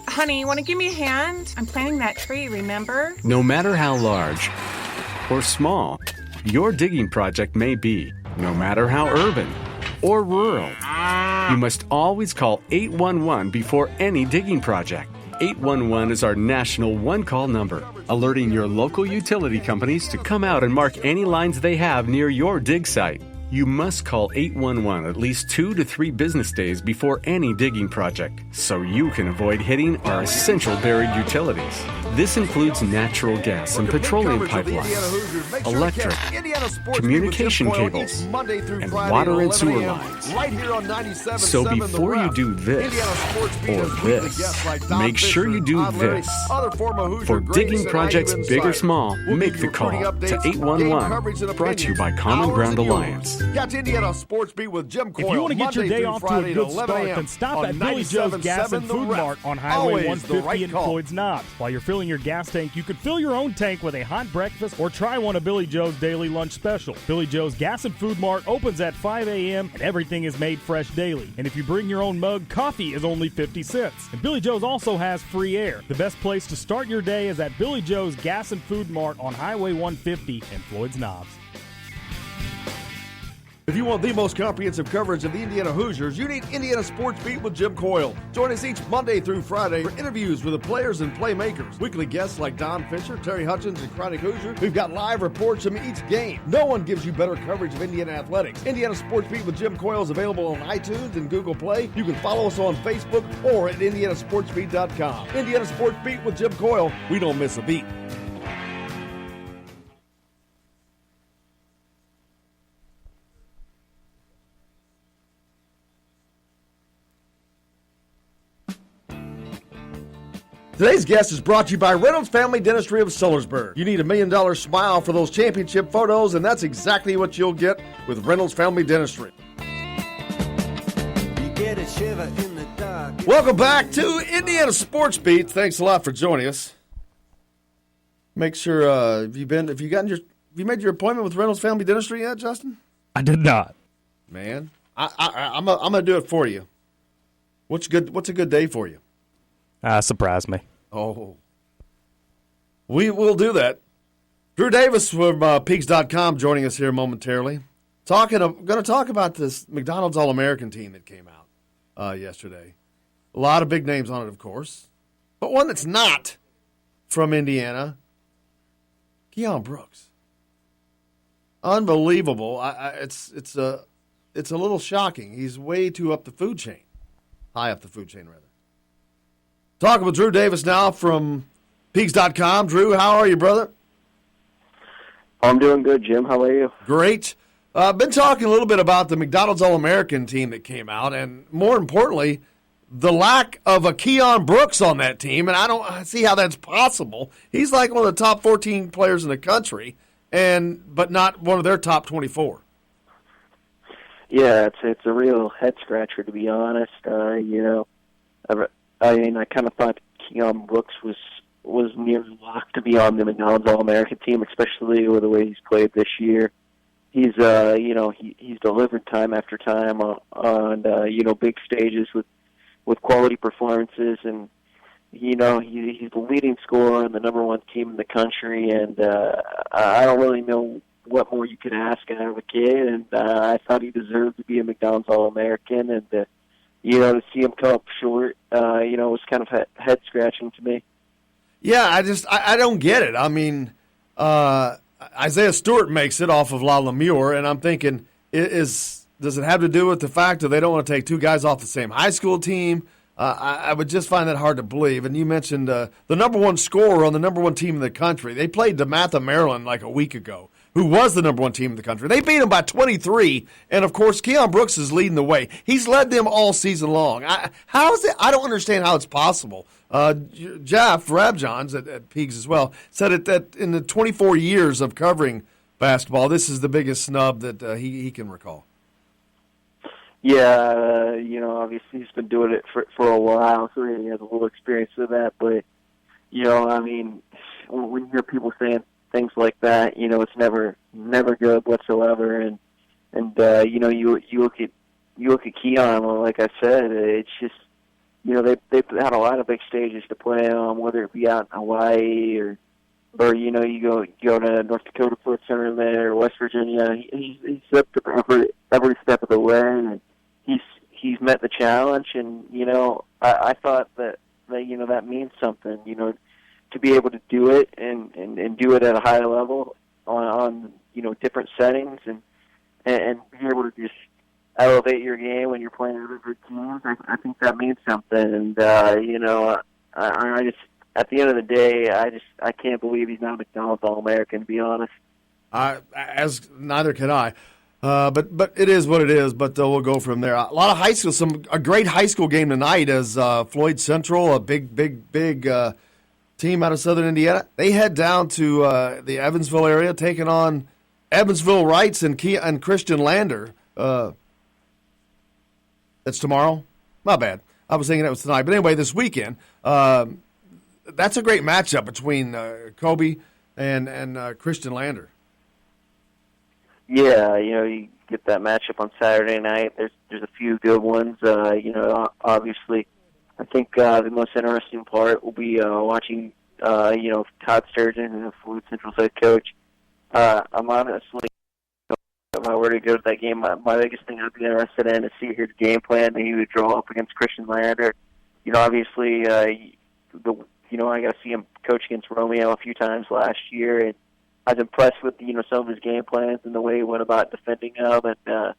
Honey, want to give me a hand? I'm planting that tree, remember? No matter how large or small your digging project may be, no matter how urban or rural, you must always call 811 before any digging project. 811 is our national one-call number, alerting your local utility companies to come out and mark any lines they have near your dig site. You must call 811 at least 2 to 3 business days before any digging project, so you can avoid hitting our essential buried utilities. This includes natural gas and petroleum pipelines, electric, communication cables, and water and sewer lines. So before you do this or this, make sure you do this. For digging projects big or small, make the call to 811. Brought to you by Common Ground Alliance. Got Indiana Sports Beat with Jim Coyle. If you want to get your day off to a good start, then then stop at Billy Joe's Gas and Food Mart on Highway 150 in Floyd's Knobs. While you're filling your gas tank, you could fill your own tank with a hot breakfast or try one of Billy Joe's daily lunch special. Billy Joe's Gas and Food Mart opens at 5 a.m. and everything is made fresh daily. And if you bring your own mug, coffee is only 50 cents. And Billy Joe's also has free air. The best place to start your day is at Billy Joe's Gas and Food Mart on Highway 150 in Floyd's Knobs. If you want the most comprehensive coverage of the Indiana Hoosiers, you need Indiana Sports Beat with Jim Coyle. Join us each Monday through Friday for interviews with the players and playmakers. Weekly guests like Don Fisher, Terry Hutchins, and Chronic Hoosier. We've got live reports from each game. No one gives you better coverage of Indiana athletics. Indiana Sports Beat with Jim Coyle is available on iTunes and Google Play. You can follow us on Facebook or at indianasportsbeat.com. Indiana Sports Beat with Jim Coyle. We don't miss a beat. Today's guest is brought to you by Reynolds Family Dentistry of Sellersburg. You need $1 million smile for those championship photos, and that's exactly what you'll get with Reynolds Family Dentistry. You get a shiver in the dark. Welcome back to Indiana Sports Beat. Thanks a lot for joining us. Make sure have you made your appointment with Reynolds Family Dentistry yet, Justin? I did not. Man, I'm gonna do it for you. What's a good day for you? Surprise me. Oh. We will do that. Drew Davis from Peaks.com joining us here momentarily. Going to talk about this McDonald's All-American team that came out yesterday. A lot of big names on it, of course. But one that's not from Indiana, Keon Brooks. Unbelievable. It's a little shocking. He's way too up the food chain. High up the food chain, rather. Talking with Drew Davis now from Peaks.com. Drew, how are you, brother? I'm doing good, Jim. How are you? Great. I've been talking a little bit about the McDonald's All-American team that came out, and more importantly, the lack of a Keon Brooks on that team, and I don't see how that's possible. He's like one of the top 14 players in the country, but not one of their top 24. Yeah, it's a real head-scratcher, to be honest. I kind of thought Keon Brooks was near locked to be on the McDonald's All-American team, especially with the way he's played this year. He's he's delivered time after time on big stages with quality performances, and he's the leading scorer on the number one team in the country, and I don't really know what more you could ask out of a kid, and I thought he deserved to be a McDonald's All-American, and to see him come up short, was kind of head-scratching to me. Yeah, I don't get it. I mean, Isaiah Stewart makes it off of La Lemure, and I'm thinking, does it have to do with the fact that they don't want to take two guys off the same high school team? I would just find that hard to believe. And you mentioned the number one scorer on the number one team in the country. They played DeMatha, Maryland, like a week ago, who was the number one team in the country. They beat them by 23, and of course, Keon Brooks is leading the way. He's led them all season long. How is it? I don't understand how it's possible. Jeff Rabjohns at Peegs as well said it that in the 24 years of covering basketball, this is the biggest snub that he can recall. Yeah, obviously he's been doing it for a while, so he has a little experience with that. But, I mean, when you hear people saying things like that, it's never good whatsoever. And you look at Keon, like I said, it's just, they've had a lot of big stages to play on, whether it be out in Hawaii or you go to North Dakota Sports Center there, or West Virginia. He's up to every step of the way, and he's met the challenge. And I thought that means something. To be able to do it and do it at a high level on different settings and be able to just elevate your game when you're playing other good teams. I think that means something. And I just, at the end of the day, I can't believe he's not a McDonald's All-American, to be honest. As neither can I. But it is what it is. But we'll go from there. A lot of high school, a great high school game tonight as Floyd Central, a big team out of Southern Indiana. They head down to the Evansville area, taking on Evansville Rights and Christian Lander. That's tomorrow. My bad. I was thinking that was tonight. But anyway, this weekend. That's a great matchup between Kobe and Christian Lander. Yeah, you get that matchup on Saturday night. There's a few good ones. Obviously, I think the most interesting part will be watching, Todd Sturgeon, the Floyd Central's head coach. I'm honestly, if I were to go to that game, my biggest thing I'd be interested in is see his game plan that he would draw up against Christian Lander. Obviously, I got to see him coach against Romeo a few times last year, and I was impressed with some of his game plans and the way he went about defending them. And I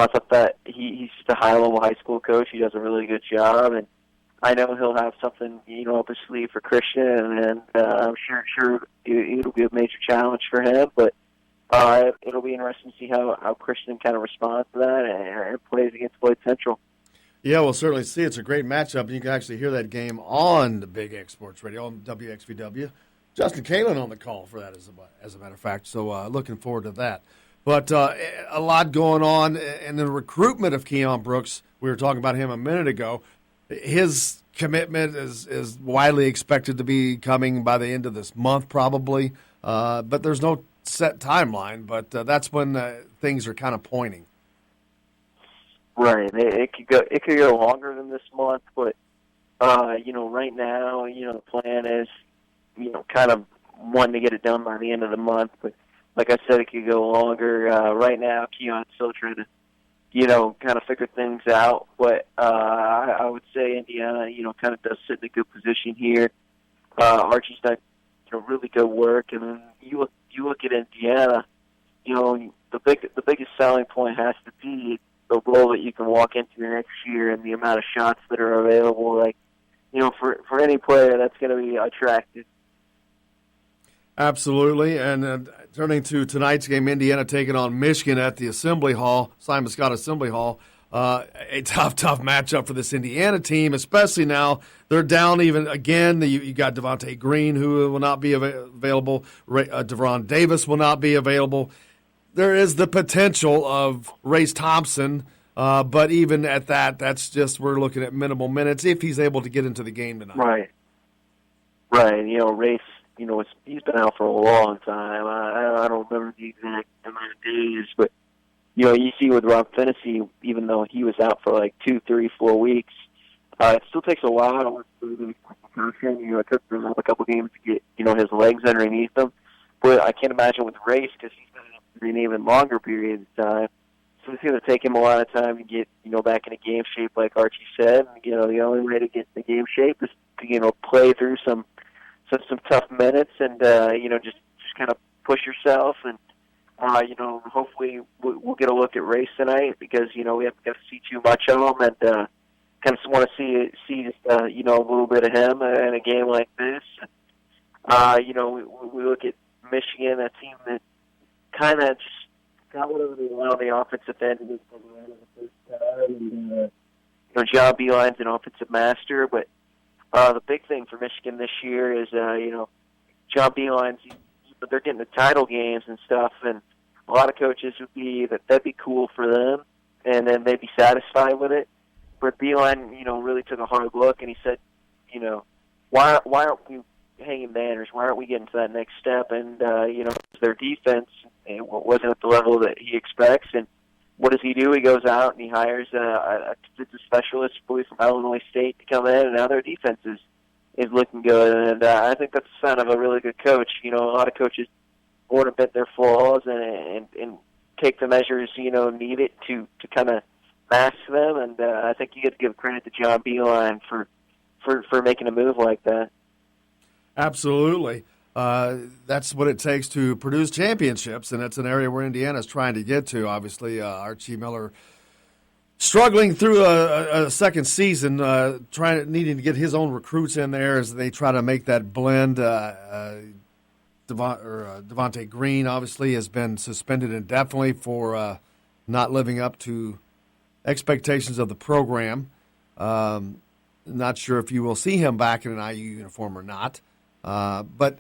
thought that he's just a high-level high school coach. He does a really good job, and I know he'll have something up his sleeve for Christian, and I'm sure it'll be a major challenge for him. But it'll be interesting to see how Christian kind of responds to that and plays against Floyd Central. Yeah, we'll certainly see. It's a great matchup, and you can actually hear that game on the Big X Sports Radio on WXVW. Justin Kalen on the call for that, as a matter of fact. So looking forward to that. But a lot going on in the recruitment of Keon Brooks. We were talking about him a minute ago. His commitment is widely expected to be coming by the end of this month, probably. But there's no set timeline. But that's when things are kind of pointing. Right. It could go longer than this month, but right now, the plan is, kind of wanting to get it done by the end of the month. But like I said, it could go longer. Right now, Keon's still trying to, kind of figure things out. But I would say Indiana, kind of does sit in a good position here. Archie's done, really good work, and then you look at Indiana. The biggest selling point has to be the role that you can walk into next year and the amount of shots that are available. Like, for any player, that's going to be attractive. Absolutely. And turning to tonight's game, Indiana taking on Michigan at the Assembly Hall, Simon Scott Assembly Hall. A tough matchup for this Indiana team, especially now they're down even again. You got Devontae Green, who will not be available. Devron Davis will not be available. There is the potential of Race Thompson, but even at that, that's just we're looking at minimal minutes if he's able to get into the game tonight. Right. Race, he's been out for a long time. I don't remember the exact amount of days, but you see with Rob Finney, even though he was out for like 2, 3, 4 weeks, it still takes a while to work through the concussion. It took him a couple games to get his legs underneath him. But I can't imagine with Race because he's been out for an even longer period of time. So it's going to take him a lot of time to get back into game shape, like Archie said. The only way to get into game shape is to play through some tough minutes and just kind of push yourself and hopefully we'll get a look at Race tonight because we haven't got to see too much of him and kind of want to see a little bit of him in a game like this. We look at Michigan, a team that kind of just got whatever they want on the offensive end of the first time. And, John Beilein's an offensive master, but the big thing for Michigan this year is, John Beilein's, they're getting the title games and stuff, and a lot of coaches would be that'd be cool for them, and then they'd be satisfied with it. But Beilein, really took a hard look, and he said, why aren't we hanging banners? Why aren't we getting to that next step? And, their defense wasn't at the level that he expects. And what does he do? He goes out and he hires a specialist boy from Illinois State to come in, and now their defense is looking good. And I think that's a sign of a really good coach. A lot of coaches want to admit their flaws and take the measures, needed to kind of mask them. And I think you got to give credit to John Beilein for making a move like that. Absolutely. That's what it takes to produce championships, and it's an area where Indiana's trying to get to. Obviously, Archie Miller struggling through a second season, needing to get his own recruits in there as they try to make that blend. Devontae Green obviously has been suspended indefinitely for not living up to expectations of the program. Not sure if you will see him back in an IU uniform or not. But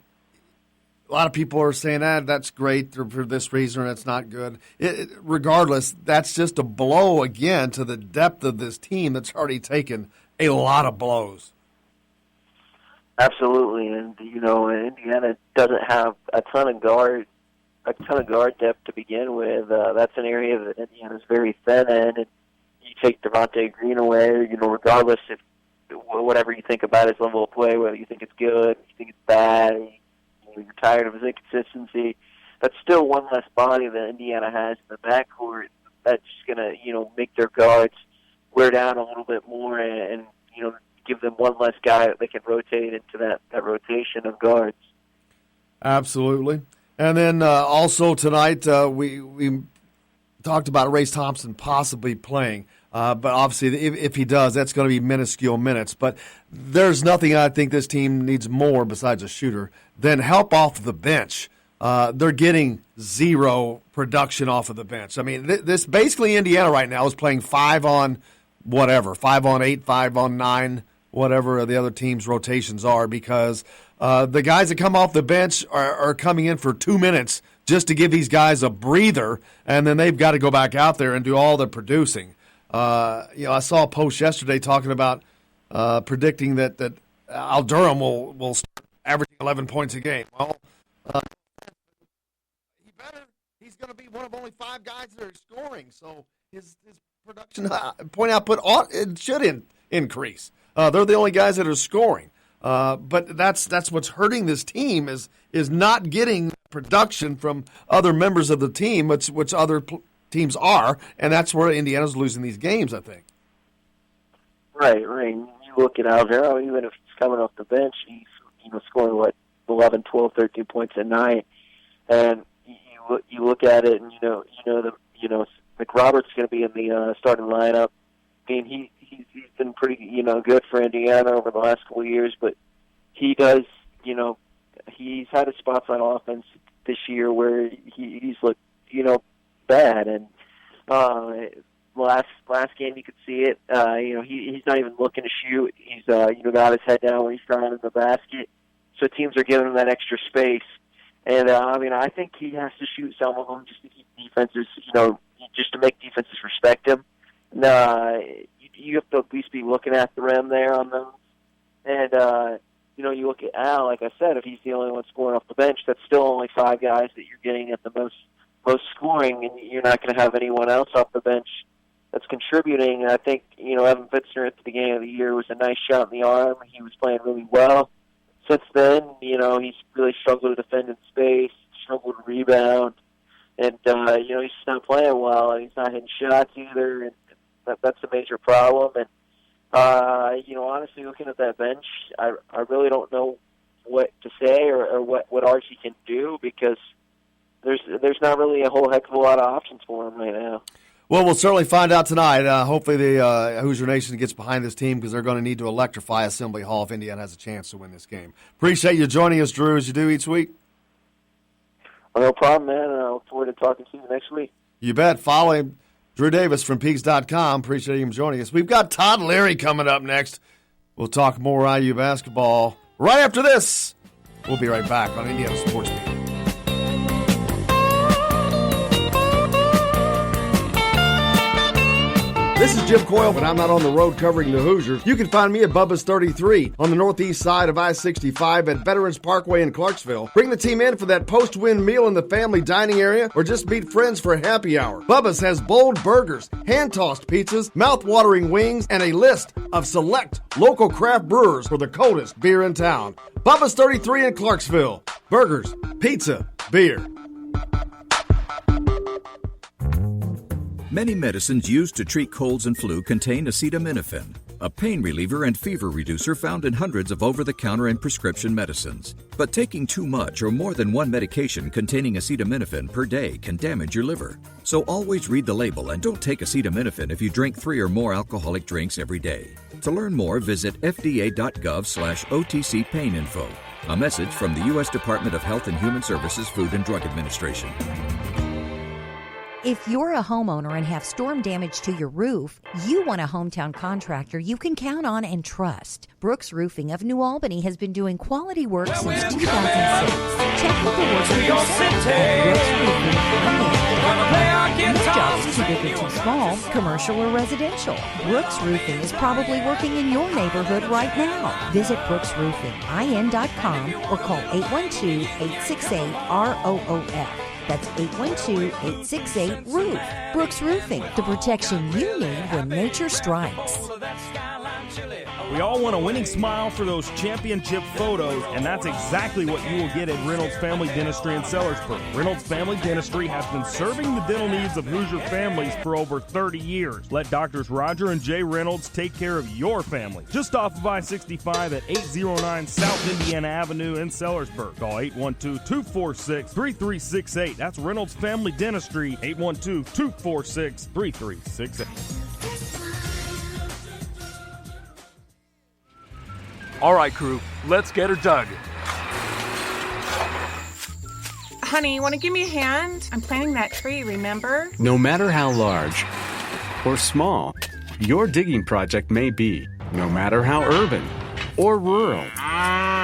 a lot of people are saying that's great for this reason or it's not good. Regardless, that's just a blow again to the depth of this team that's already taken a lot of blows. Absolutely, and Indiana doesn't have a ton of guard depth to begin with. That's an area that Indiana's very thin in, and you take Devontae Green away, regardless if whatever you think about his level of play, whether you think it's good, you think it's bad, you're tired of his inconsistency, that's still one less body that Indiana has in the backcourt. That's going to, make their guards wear down a little bit more and give them one less guy that they can rotate into that rotation of guards. Absolutely. And then also tonight we talked about Race Thompson possibly playing. But obviously, if he does, that's going to be minuscule minutes. But there's nothing I think this team needs more besides a shooter than help off the bench. They're getting zero production off of the bench. I mean, this basically Indiana right now is playing 5 on 8, 5 on 9, whatever the other team's rotations are, because the guys that come off the bench are coming in for 2 minutes just to give these guys a breather, and then they've got to go back out there and do all the producing. I saw a post yesterday talking about predicting that Al Durham will start averaging 11 points a game. Well, he's going to be one of only 5 guys that are scoring, so his production point output it should increase. They're the only guys that are scoring, but that's what's hurting this team is not getting production from other members of the team, which other teams are, and that's where Indiana's losing these games, I think. Right. You look at Alvaro, even if he's coming off the bench, he's scoring 11, 12, 13 points a night, and you look at it, and McRoberts going to be in the starting lineup. I mean, he's been pretty good for Indiana over the last couple of years, but he does he's had his spots on offense this year where he's looked bad, and last game you could see it. He's not even looking to shoot. He's got his head down when he's driving the basket. So teams are giving him that extra space, and I think he has to shoot some of them just to keep defenses, just to make defenses respect him. You have to at least be looking at the rim there on those, and you look at Al. Like I said, if he's the only one scoring off the bench, that's still only 5 guys that you're getting at the most scoring, and you're not going to have anyone else off the bench that's contributing. I think, Evan Fitzner at the beginning of the year was a nice shot in the arm. He was playing really well. Since then, he's really struggled to defend in space, struggled to rebound, and, he's not playing well, and he's not hitting shots either, and that's a major problem. And, honestly, looking at that bench, I really don't know what to say or what Archie can do, because there's not really a whole heck of a lot of options for him right now. Well, we'll certainly find out tonight. Hopefully the Hoosier Nation gets behind this team, because they're going to need to electrify Assembly Hall if Indiana has a chance to win this game. Appreciate you joining us, Drew, as you do each week. Well, no problem, man. I look forward to talking to you next week. You bet. Follow him, Drew Davis from Peaks.com. Appreciate him joining us. We've got Todd Leary coming up next. We'll talk more IU basketball right after this. We'll be right back on Indiana Sports Beat. This is Jim Coyle, but I'm not on the road covering the Hoosiers. You can find me at Bubba's 33 on the northeast side of I-65 at Veterans Parkway in Clarksville. Bring the team in for that post-win meal in the family dining area or just meet friends for happy hour. Bubba's has bold burgers, hand-tossed pizzas, mouth-watering wings, and a list of select local craft brewers for the coldest beer in town. Bubba's 33 in Clarksville. Burgers, pizza, beer. Many medicines used to treat colds and flu contain acetaminophen, a pain reliever and fever reducer found in hundreds of over-the-counter and prescription medicines. But taking too much or more than one medication containing acetaminophen per day can damage your liver. So always read the label and don't take acetaminophen if you drink 3 or more alcoholic drinks every day. To learn more, visit fda.gov/OTC pain info. A message from the U.S. Department of Health and Human Services Food and Drug Administration. If you're a homeowner and have storm damage to your roof, you want a hometown contractor you can count on and trust. Brooks Roofing of New Albany has been doing quality work since 2006. Check out the work for yourself at Brooks Roofing. No job is too big or too small, commercial or residential. Brooks Roofing is probably working in your neighborhood right now. Visit brooksroofingin.com or call 812-868-ROOF. That's 812-868-ROOF. Brooks Roofing, the protection you need when nature strikes. We all want a winning smile for those championship photos, and that's exactly what you will get at Reynolds Family Dentistry in Sellersburg. Reynolds Family Dentistry has been serving the dental needs of Hoosier families for over 30 years. Let Doctors Roger and Jay Reynolds take care of your family. Just off of I-65 at 809 South Indiana Avenue in Sellersburg. Call 812-246-3368. That's Reynolds Family Dentistry, 812-246-3368. All right, crew, let's get her dug. Honey, want to give me a hand? I'm planting that tree, remember? No matter how large or small your digging project may be, no matter how urban or rural,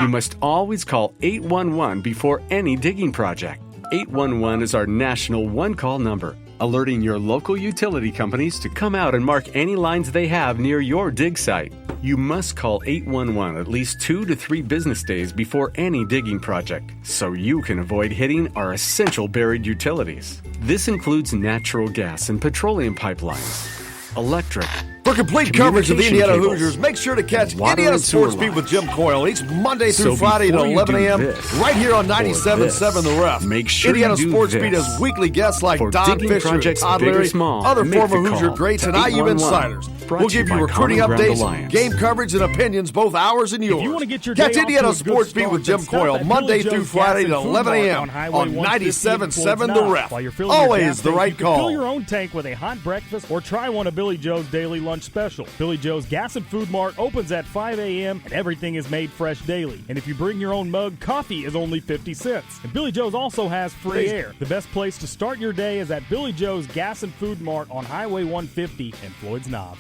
you must always call 811 before any digging project. 811 is our national one-call number, alerting your local utility companies to come out and mark any lines they have near your dig site. You must call 811 at least 2 to 3 business days before any digging project, so you can avoid hitting our essential buried utilities. This includes natural gas and petroleum pipelines, electric. For complete coverage of the Indiana Hoosiers, make sure to catch Indiana Sports Beat with Jim Coyle each Monday through Friday at 11 a.m. right here on 97.7 The Ref. Make sure Indiana you do Sports this. Beat has weekly guests like For Don digging Fisher, projects Todd big or Leary, small, other make former the Hoosier call greats, to and IU 811. insiders. Brought We'll to you give you by recruiting Common Ground updates, Alliance. game coverage, and opinions, both ours and yours. If you want to get your Catch day Indiana off to a good Sports Beat start, with Jim then stop Coyle at Monday Billy through Joe's Friday Gas at and Food 11 Mart a.m. on Highway on 97.7 The Ref. While you're filling your Always gas the tank, right you can fill your call. own tank with a hot breakfast or try one of Billy Joe's daily lunch special. Billy Joe's Gas and Food Mart opens at 5 a.m. and everything is made fresh daily. And if you bring your own mug, coffee is only 50 cents. And Billy Joe's also has free air. The best place to start your day is at Billy Joe's Gas and Food Mart on Highway 150 in Floyd's Knobs.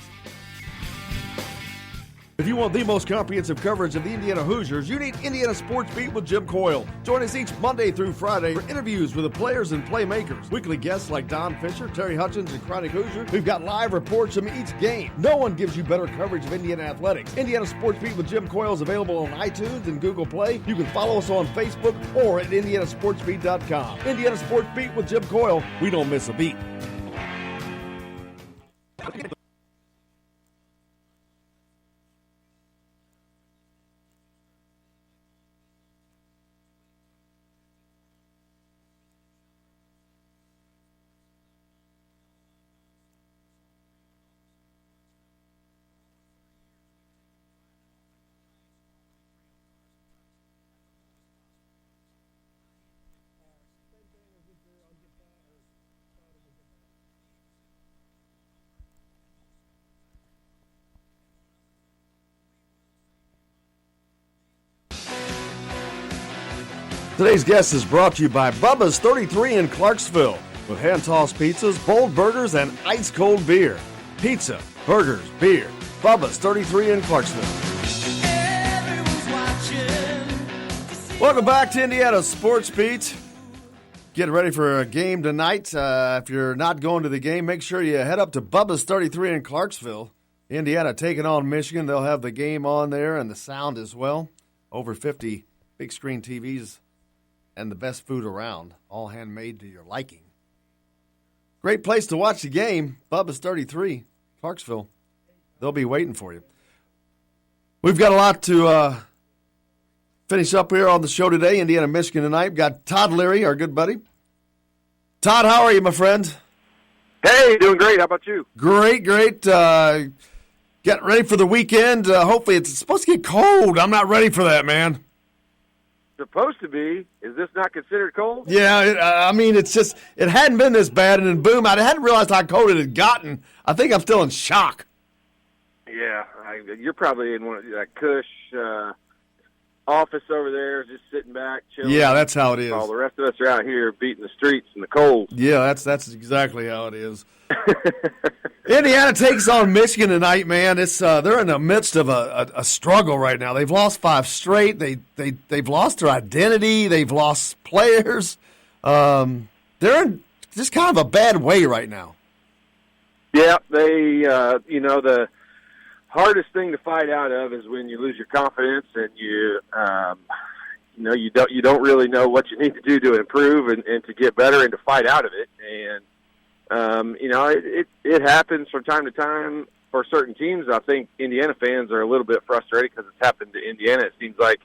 If you want the most comprehensive coverage of the Indiana Hoosiers, you need Indiana Sports Beat with Jim Coyle. Join us each Monday through Friday for interviews with the players and playmakers. Weekly guests like Don Fisher, Terry Hutchins, and Chronic Hoosier. We've got live reports from each game. No one gives you better coverage of Indiana athletics. Indiana Sports Beat with Jim Coyle is available on iTunes and Google Play. You can follow us on Facebook or at indianasportsbeat.com. Indiana Sports Beat with Jim Coyle. We don't miss a beat. Today's guest is brought to you by Bubba's 33 in Clarksville with hand-tossed pizzas, bold burgers, and ice-cold beer. Pizza, burgers, beer. Bubba's 33 in Clarksville. Welcome back to Indiana Sports Beat. Getting ready for a game tonight. If you're not going to the game, make sure you head up to Bubba's 33 in Clarksville. Indiana taking on Michigan. They'll have the game on there and the sound as well. Over 50 big screen TVs and the best food around, all handmade to your liking. Great place to watch the game. Bubba's 33, Clarksville. They'll be waiting for you. We've got a lot to finish up here on the show today. Indiana, Michigan tonight. We've got Todd Leary, our good buddy. Todd, how are you, my friend? Hey, doing great. How about you? Great. Getting ready for the weekend. Hopefully it's supposed to get cold. I'm not ready for that, man. Supposed to be. Is this not considered cold? Yeah, it's just, it hadn't been this bad, and then boom, I hadn't realized how cold it had gotten. I think I'm still in shock. Yeah, you're probably in one of that cush office over there, just sitting back, chilling. Yeah, that's how it is. All the rest of us are out here beating the streets in the cold. Yeah, that's exactly how it is. Indiana takes on Michigan tonight, man. It's they're in the midst of a struggle right now. They've lost 5 straight. They've lost their identity. They've lost players. They're in just kind of a bad way right now. Yeah, they the hardest thing to fight out of is when you lose your confidence and you don't really know what you need to do to improve and to get better and to fight out of it. And it happens from time to time for certain teams. I think Indiana fans are a little bit frustrated because it's happened to Indiana. It seems like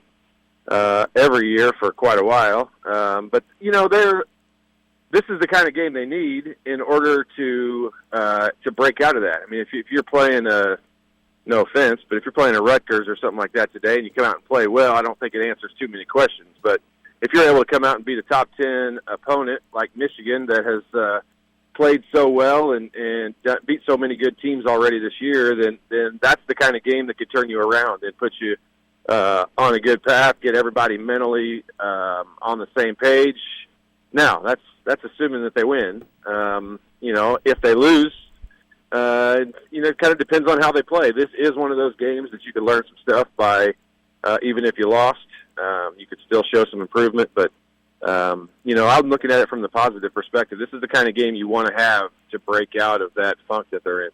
every year for quite a while. But this is the kind of game they need in order to break out of that. I mean, if you're playing no offense, but if you're playing a Rutgers or something like that today and you come out and play well, I don't think it answers too many questions. But if you're able to come out and beat a top 10 opponent like Michigan that has played so well and beat so many good teams already this year, then that's the kind of game that could turn you around and put you on a good path, get everybody mentally on the same page. Now, that's assuming that they win. If they lose, it kind of depends on how they play. This is one of those games that you can learn some stuff by, even if you lost, you could still show some improvement. But, I'm looking at it from the positive perspective. This is the kind of game you want to have to break out of that funk that they're in.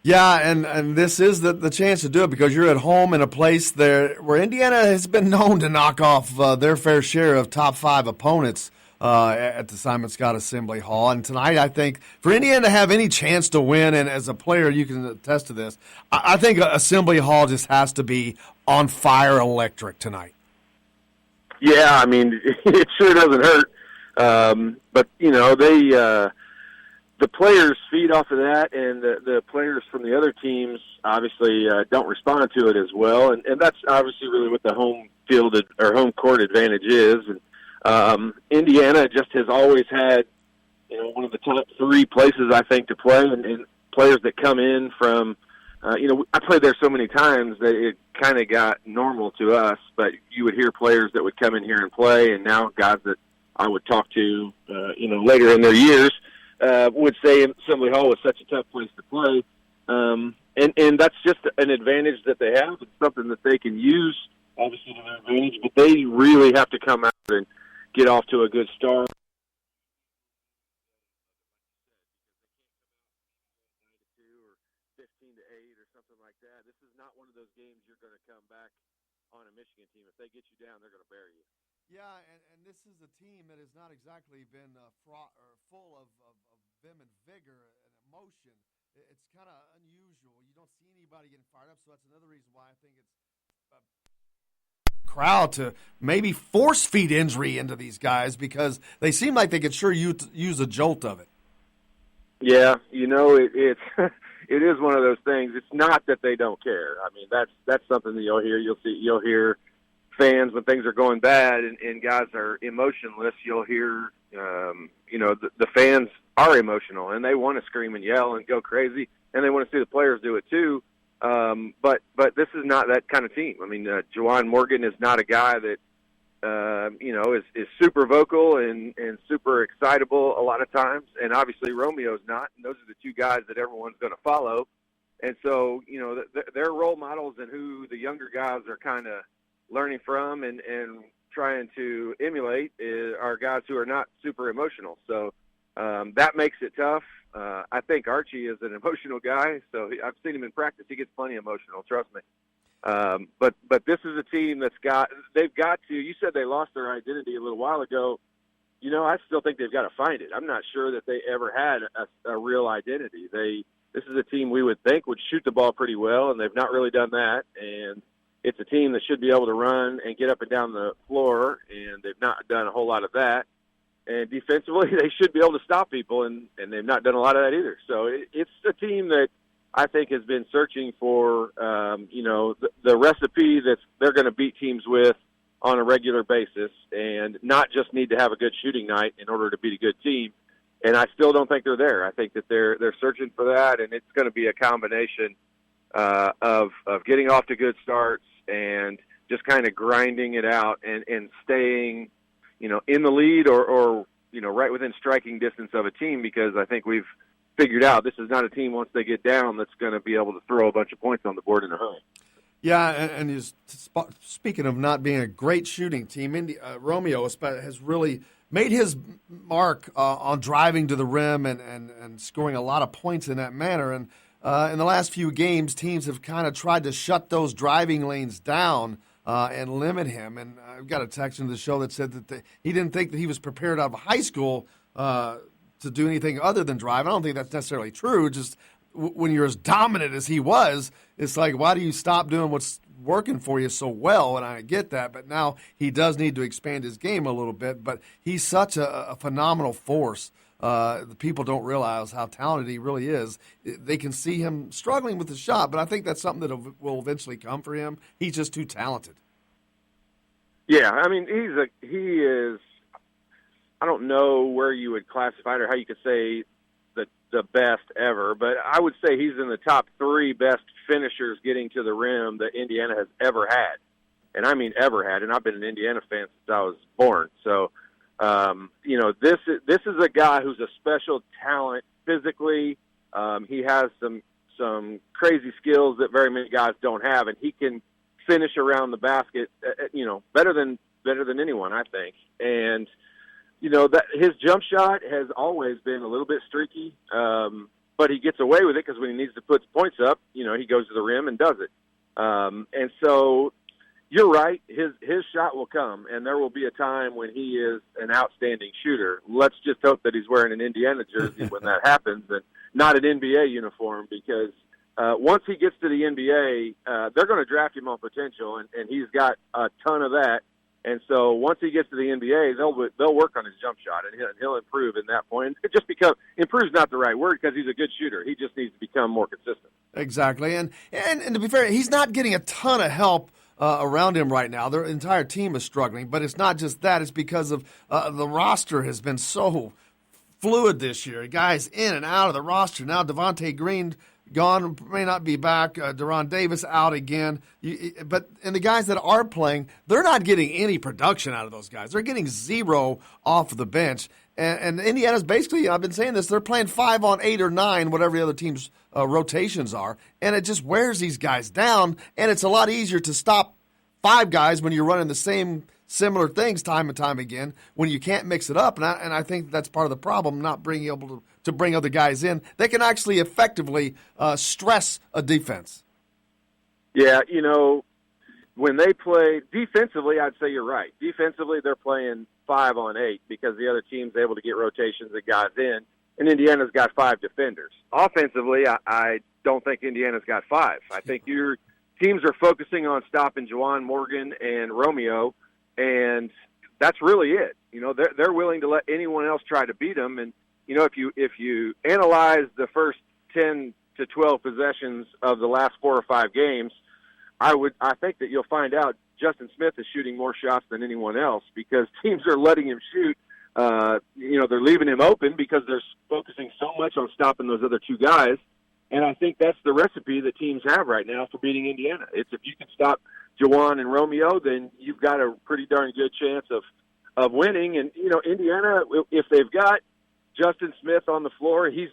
Yeah, and this is the chance to do it because you're at home in a place there where Indiana has been known to knock off their fair share of top 5 opponents at the Simon Scott Assembly Hall. And tonight, I think, for Indiana to have any chance to win, and as a player you can attest to this, I think Assembly Hall just has to be on fire electric tonight. Yeah, I mean, it sure doesn't hurt. But, the players feed off of that, and the players from the other teams obviously don't respond to it as well. And that's obviously really what the home field or home court advantage is. And Indiana just has always had, one of the top 3 places, I think, to play, and players that come in from, I played there so many times that it kind of got normal to us, but you would hear players that would come in here and play, and now guys that I would talk to, later in their years, would say Assembly Hall was such a tough place to play. And that's just an advantage that they have. It's something that they can use, obviously, to their advantage, but they really have to come out and get off to a good start. This is not one of those games you're going to come back on a Michigan team. If they get you down, they're going to bury you. Yeah, and this is a team that has not exactly been full of vim and vigor and emotion. It's kind of unusual. You don't see anybody getting fired up, so that's another reason why I think it's a crowd to maybe force feed injury into these guys because they seem like they could sure use a jolt of it. Yeah, it's it is one of those things. It's not that they don't care. I mean, that's something that you'll hear. You'll hear fans when things are going bad and guys are emotionless. You'll hear, the fans are emotional and they want to scream and yell and go crazy, and they want to see the players do it too. But this is not that kind of team. I mean, Juwan Morgan is not a guy that is super vocal and super excitable a lot of times. And obviously Romeo's not. And those are the two guys that everyone's going to follow. And so, their role models and who the younger guys are kind of learning from and trying to emulate are guys who are not super emotional. So that makes it tough. I think Archie is an emotional guy, so I've seen him in practice. He gets plenty emotional, trust me. But this is a team they've got to, you said they lost their identity a little while ago. I still think they've got to find it. I'm not sure that they ever had a real identity. This is a team we would think would shoot the ball pretty well, and they've not really done that. And it's a team that should be able to run and get up and down the floor, and they've not done a whole lot of that. And defensively, they should be able to stop people, and they've not done a lot of that either. So it's a team that I think has been searching for, the recipe that they're going to beat teams with on a regular basis, and not just need to have a good shooting night in order to beat a good team. And I still don't think they're there. I think that they're searching for that, and it's going to be a combination of getting off to good starts and just kind of grinding it out and staying, in the lead or right within striking distance of a team, because I think we've figured out this is not a team once they get down that's going to be able to throw a bunch of points on the board in a hurry. Yeah, and speaking of not being a great shooting team, Romeo has really made his mark on driving to the rim and scoring a lot of points in that manner. And in the last few games, teams have kind of tried to shut those driving lanes down and limit him. And I've got a text into the show that said that he didn't think that he was prepared out of high school to do anything other than drive. I don't think that's necessarily true. Just when you're as dominant as he was, it's like, why do you stop doing what's working for you so well? And I get that, but now he does need to expand his game a little bit. But he's such a phenomenal force. The people don't realize how talented he really is. They can see him struggling with the shot, but I think that's something that will eventually come for him. He's just too talented. Yeah, I mean, he is. I don't know where you would classify it or how you could say the best ever, but I would say he's in the top 3 best finishers getting to the rim that Indiana has ever had. And I mean ever had, and I've been an Indiana fan since I was born. So, this is a guy who's a special talent physically. He has some crazy skills that very many guys don't have, and he can finish around the basket, better than anyone, I think. And that his jump shot has always been a little bit streaky, but he gets away with it because when he needs to put points up, he goes to the rim and does it. And so you're right, his shot will come, and there will be a time when he is an outstanding shooter. Let's just hope that he's wearing an Indiana jersey when that happens and not an NBA uniform, because once he gets to the NBA, they're going to draft him on potential, and he's got a ton of that. And so once he gets to the NBA, they'll work on his jump shot, and he'll improve in that point. It just improve's not the right word, because he's a good shooter. He just needs to become more consistent. Exactly, and to be fair, he's not getting a ton of help around him right now. Their entire team is struggling, but it's not just that. It's because of the roster has been so fluid this year. Guys in and out of the roster. Now Devontae Green gone, may not be back. Deron Davis out again. And the guys that are playing, they're not getting any production out of those guys. They're getting 0 off the bench. And Indiana's basically, I've been saying this, they're playing 5 on 8 or 9, whatever the other team's rotations are. And it just wears these guys down. And it's a lot easier to stop 5 guys when you're running the same similar things time and time again, when you can't mix it up. And I think that's part of the problem, not being able to bring other guys in. They can actually effectively stress a defense. Yeah, when they play defensively, I'd say you're right. Defensively, they're playing 5 on 8 because the other team's able to get rotations of guys in, and Indiana's got 5 defenders. Offensively, I don't think Indiana's got 5. I think your teams are focusing on stopping Juwan Morgan and Romeo, and that's really it. They're willing to let anyone else try to beat them. And if you analyze the first 10 to 12 possessions of the last 4 or 5 games, I think that you'll find out Justin Smith is shooting more shots than anyone else because teams are letting him shoot. They're leaving him open because they're focusing so much on stopping those other 2 guys. And I think that's the recipe that teams have right now for beating Indiana. It's if you can stop Juwan and Romeo, then you've got a pretty darn good chance of winning. And, you know, Indiana, if they've got Justin Smith on the floor, he's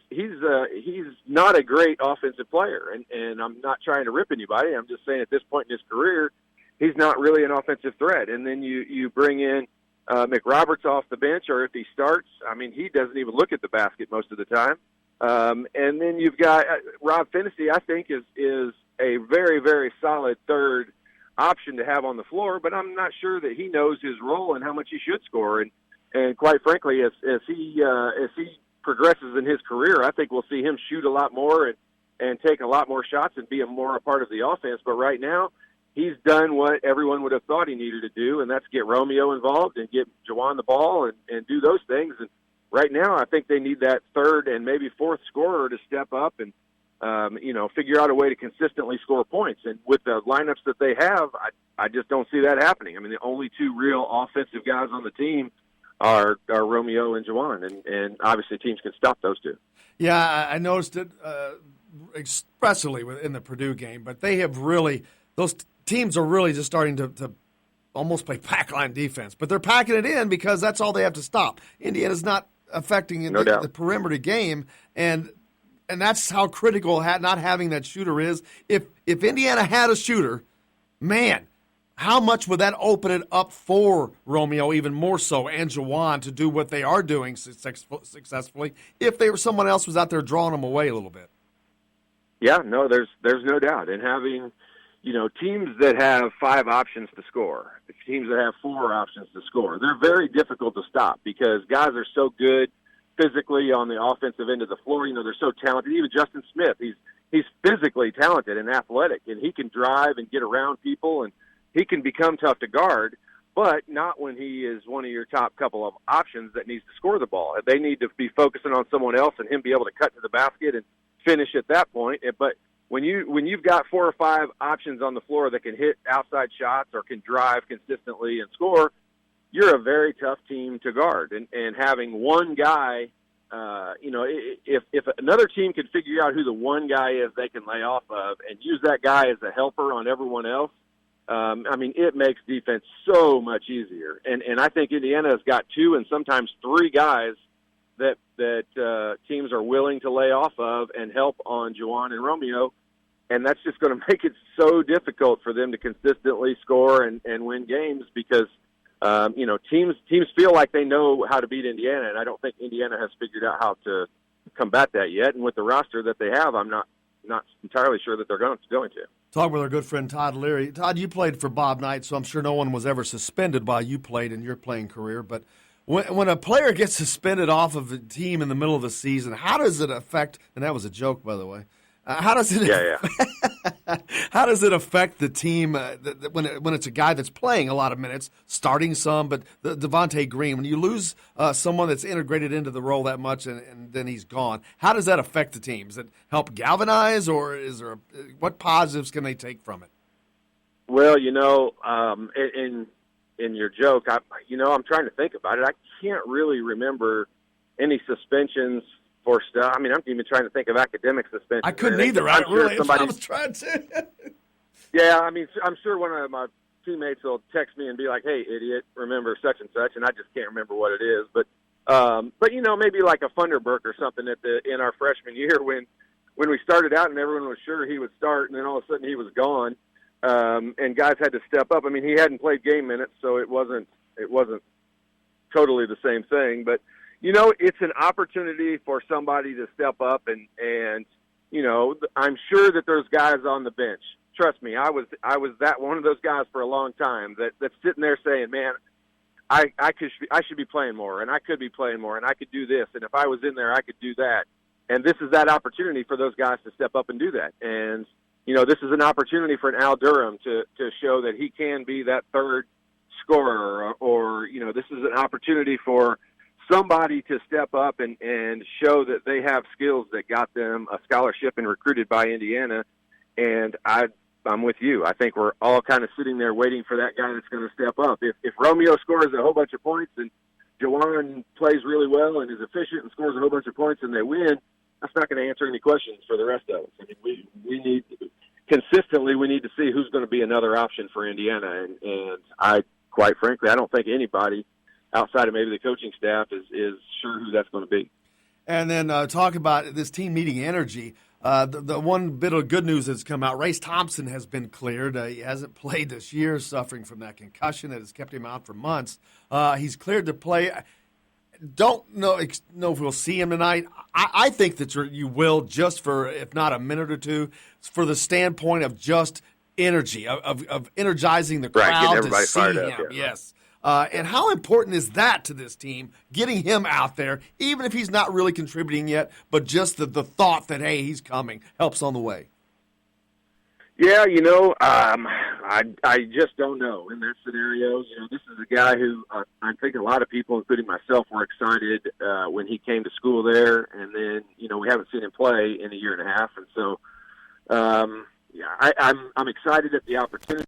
not a great offensive player. And I'm not trying to rip anybody. I'm just saying at this point in his career, he's not really an offensive threat. And then you bring in McRoberts off the bench, or if he starts, I mean, he doesn't even look at the basket most of the time. And then you've got Rob Finney, I think, is a very, very solid third option to have on the floor, but I'm not sure that he knows his role and how much he should score. And quite frankly, as he progresses in his career, I think we'll see him shoot a lot more and take a lot more shots and be more a part of the offense. But right now, he's done what everyone would have thought he needed to do, and that's get Romeo involved and get Juwan the ball and do those things. And right now, I think they need that third and maybe fourth scorer to step up and, figure out a way to consistently score points. And with the lineups that they have, I just don't see that happening. I mean, the only two real offensive guys on the team are Romeo and Juwan, and obviously teams can stop those two. Yeah, I noticed it, especially in the Purdue game, but they have really – those teams are really just starting to almost play pack-line defense, but they're packing it in because that's all they have to stop. Indiana's not affecting the perimeter game, and that's how critical not having that shooter is. If Indiana had a shooter, man, how much would that open it up for Romeo even more so and Juwan to do what they are doing successfully if someone else was out there drawing them away a little bit? Yeah, no, there's no doubt. And having teams that have 5 options to score, teams that have 4 options to score, they're very difficult to stop because guys are so good physically on the offensive end of the floor. They're so talented. Even Justin Smith, he's physically talented and athletic, and he can drive and get around people, and he can become tough to guard, but not when he is one of your top couple of options that needs to score the ball. They need to be focusing on someone else and him be able to cut to the basket and finish at that point. But when you've got 4 or 5 options on the floor that can hit outside shots or can drive consistently and score, you're a very tough team to guard. And having one guy, if another team could figure out who the one guy is they can lay off of and use that guy as a helper on everyone else, it makes defense so much easier. And I think Indiana has got 2 and sometimes 3 guys that teams are willing to lay off of and help on Juwan and Romeo. And that's just going to make it so difficult for them to consistently score and win games because, teams feel like they know how to beat Indiana, and I don't think Indiana has figured out how to combat that yet. And with the roster that they have, I'm not entirely sure that they're going to. Talk with our good friend Todd Leary. Todd, you played for Bob Knight, so I'm sure no one was ever suspended while you played in your playing career. But when a player gets suspended off of a team in the middle of the season, how does it affect – and that was a joke, by the way – how does it affect the team when it's a guy that's playing a lot of minutes, starting some, but Devontae Green, when you lose someone that's integrated into the role that much and then he's gone, how does that affect the team? Does it help galvanize, or is there what positives can they take from it? Well, in your joke, I'm trying to think about it. I can't really remember any suspensions for stuff. I'm even trying to think of academic suspension. I couldn't either. I was trying to. Yeah, I'm sure one of my teammates will text me and be like, "Hey, idiot, remember such and such," and I just can't remember what it is. But maybe like a Funderburk or something in our freshman year when we started out and everyone was sure he would start, and then all of a sudden he was gone, and guys had to step up. He hadn't played game minutes, so it wasn't totally the same thing, but. It's an opportunity for somebody to step up and I'm sure that there's guys on the bench. Trust me, I was that one of those guys for a long time that's sitting there saying, man, I should be playing more, and I could be playing more, and I could do this, and if I was in there, I could do that. And this is that opportunity for those guys to step up and do that. And, this is an opportunity for an Al Durham to show that he can be that third scorer, or this is an opportunity for somebody to step up and show that they have skills that got them a scholarship and recruited by Indiana. And I'm with you. I think we're all kind of sitting there waiting for that guy that's going to step up. If Romeo scores a whole bunch of points and Juwan plays really well and is efficient and scores a whole bunch of points and they win, that's not going to answer any questions for the rest of us. I mean, we need consistently we need to see who's going to be another option for Indiana, and I quite frankly I don't think anybody outside of maybe the coaching staff is sure who that's going to be. And then talk about this team meeting energy. The one bit of good news that's come out, Race Thompson has been cleared. He hasn't played this year, suffering from that concussion that has kept him out for months. He's cleared to play. Don't know if we'll see him tonight. I think that you will, just for, if not a minute or two, for the standpoint of just energy, of energizing the crowd to see him. Up, yeah. Yes. And how important is that to this team, getting him out there, even if he's not really contributing yet, but just the thought that, hey, he's coming, helps on the way? Yeah, I just don't know in that scenario. This is a guy who I think a lot of people, including myself, were excited when he came to school there, and then we haven't seen him play in a year and a half, and so I'm excited at the opportunity.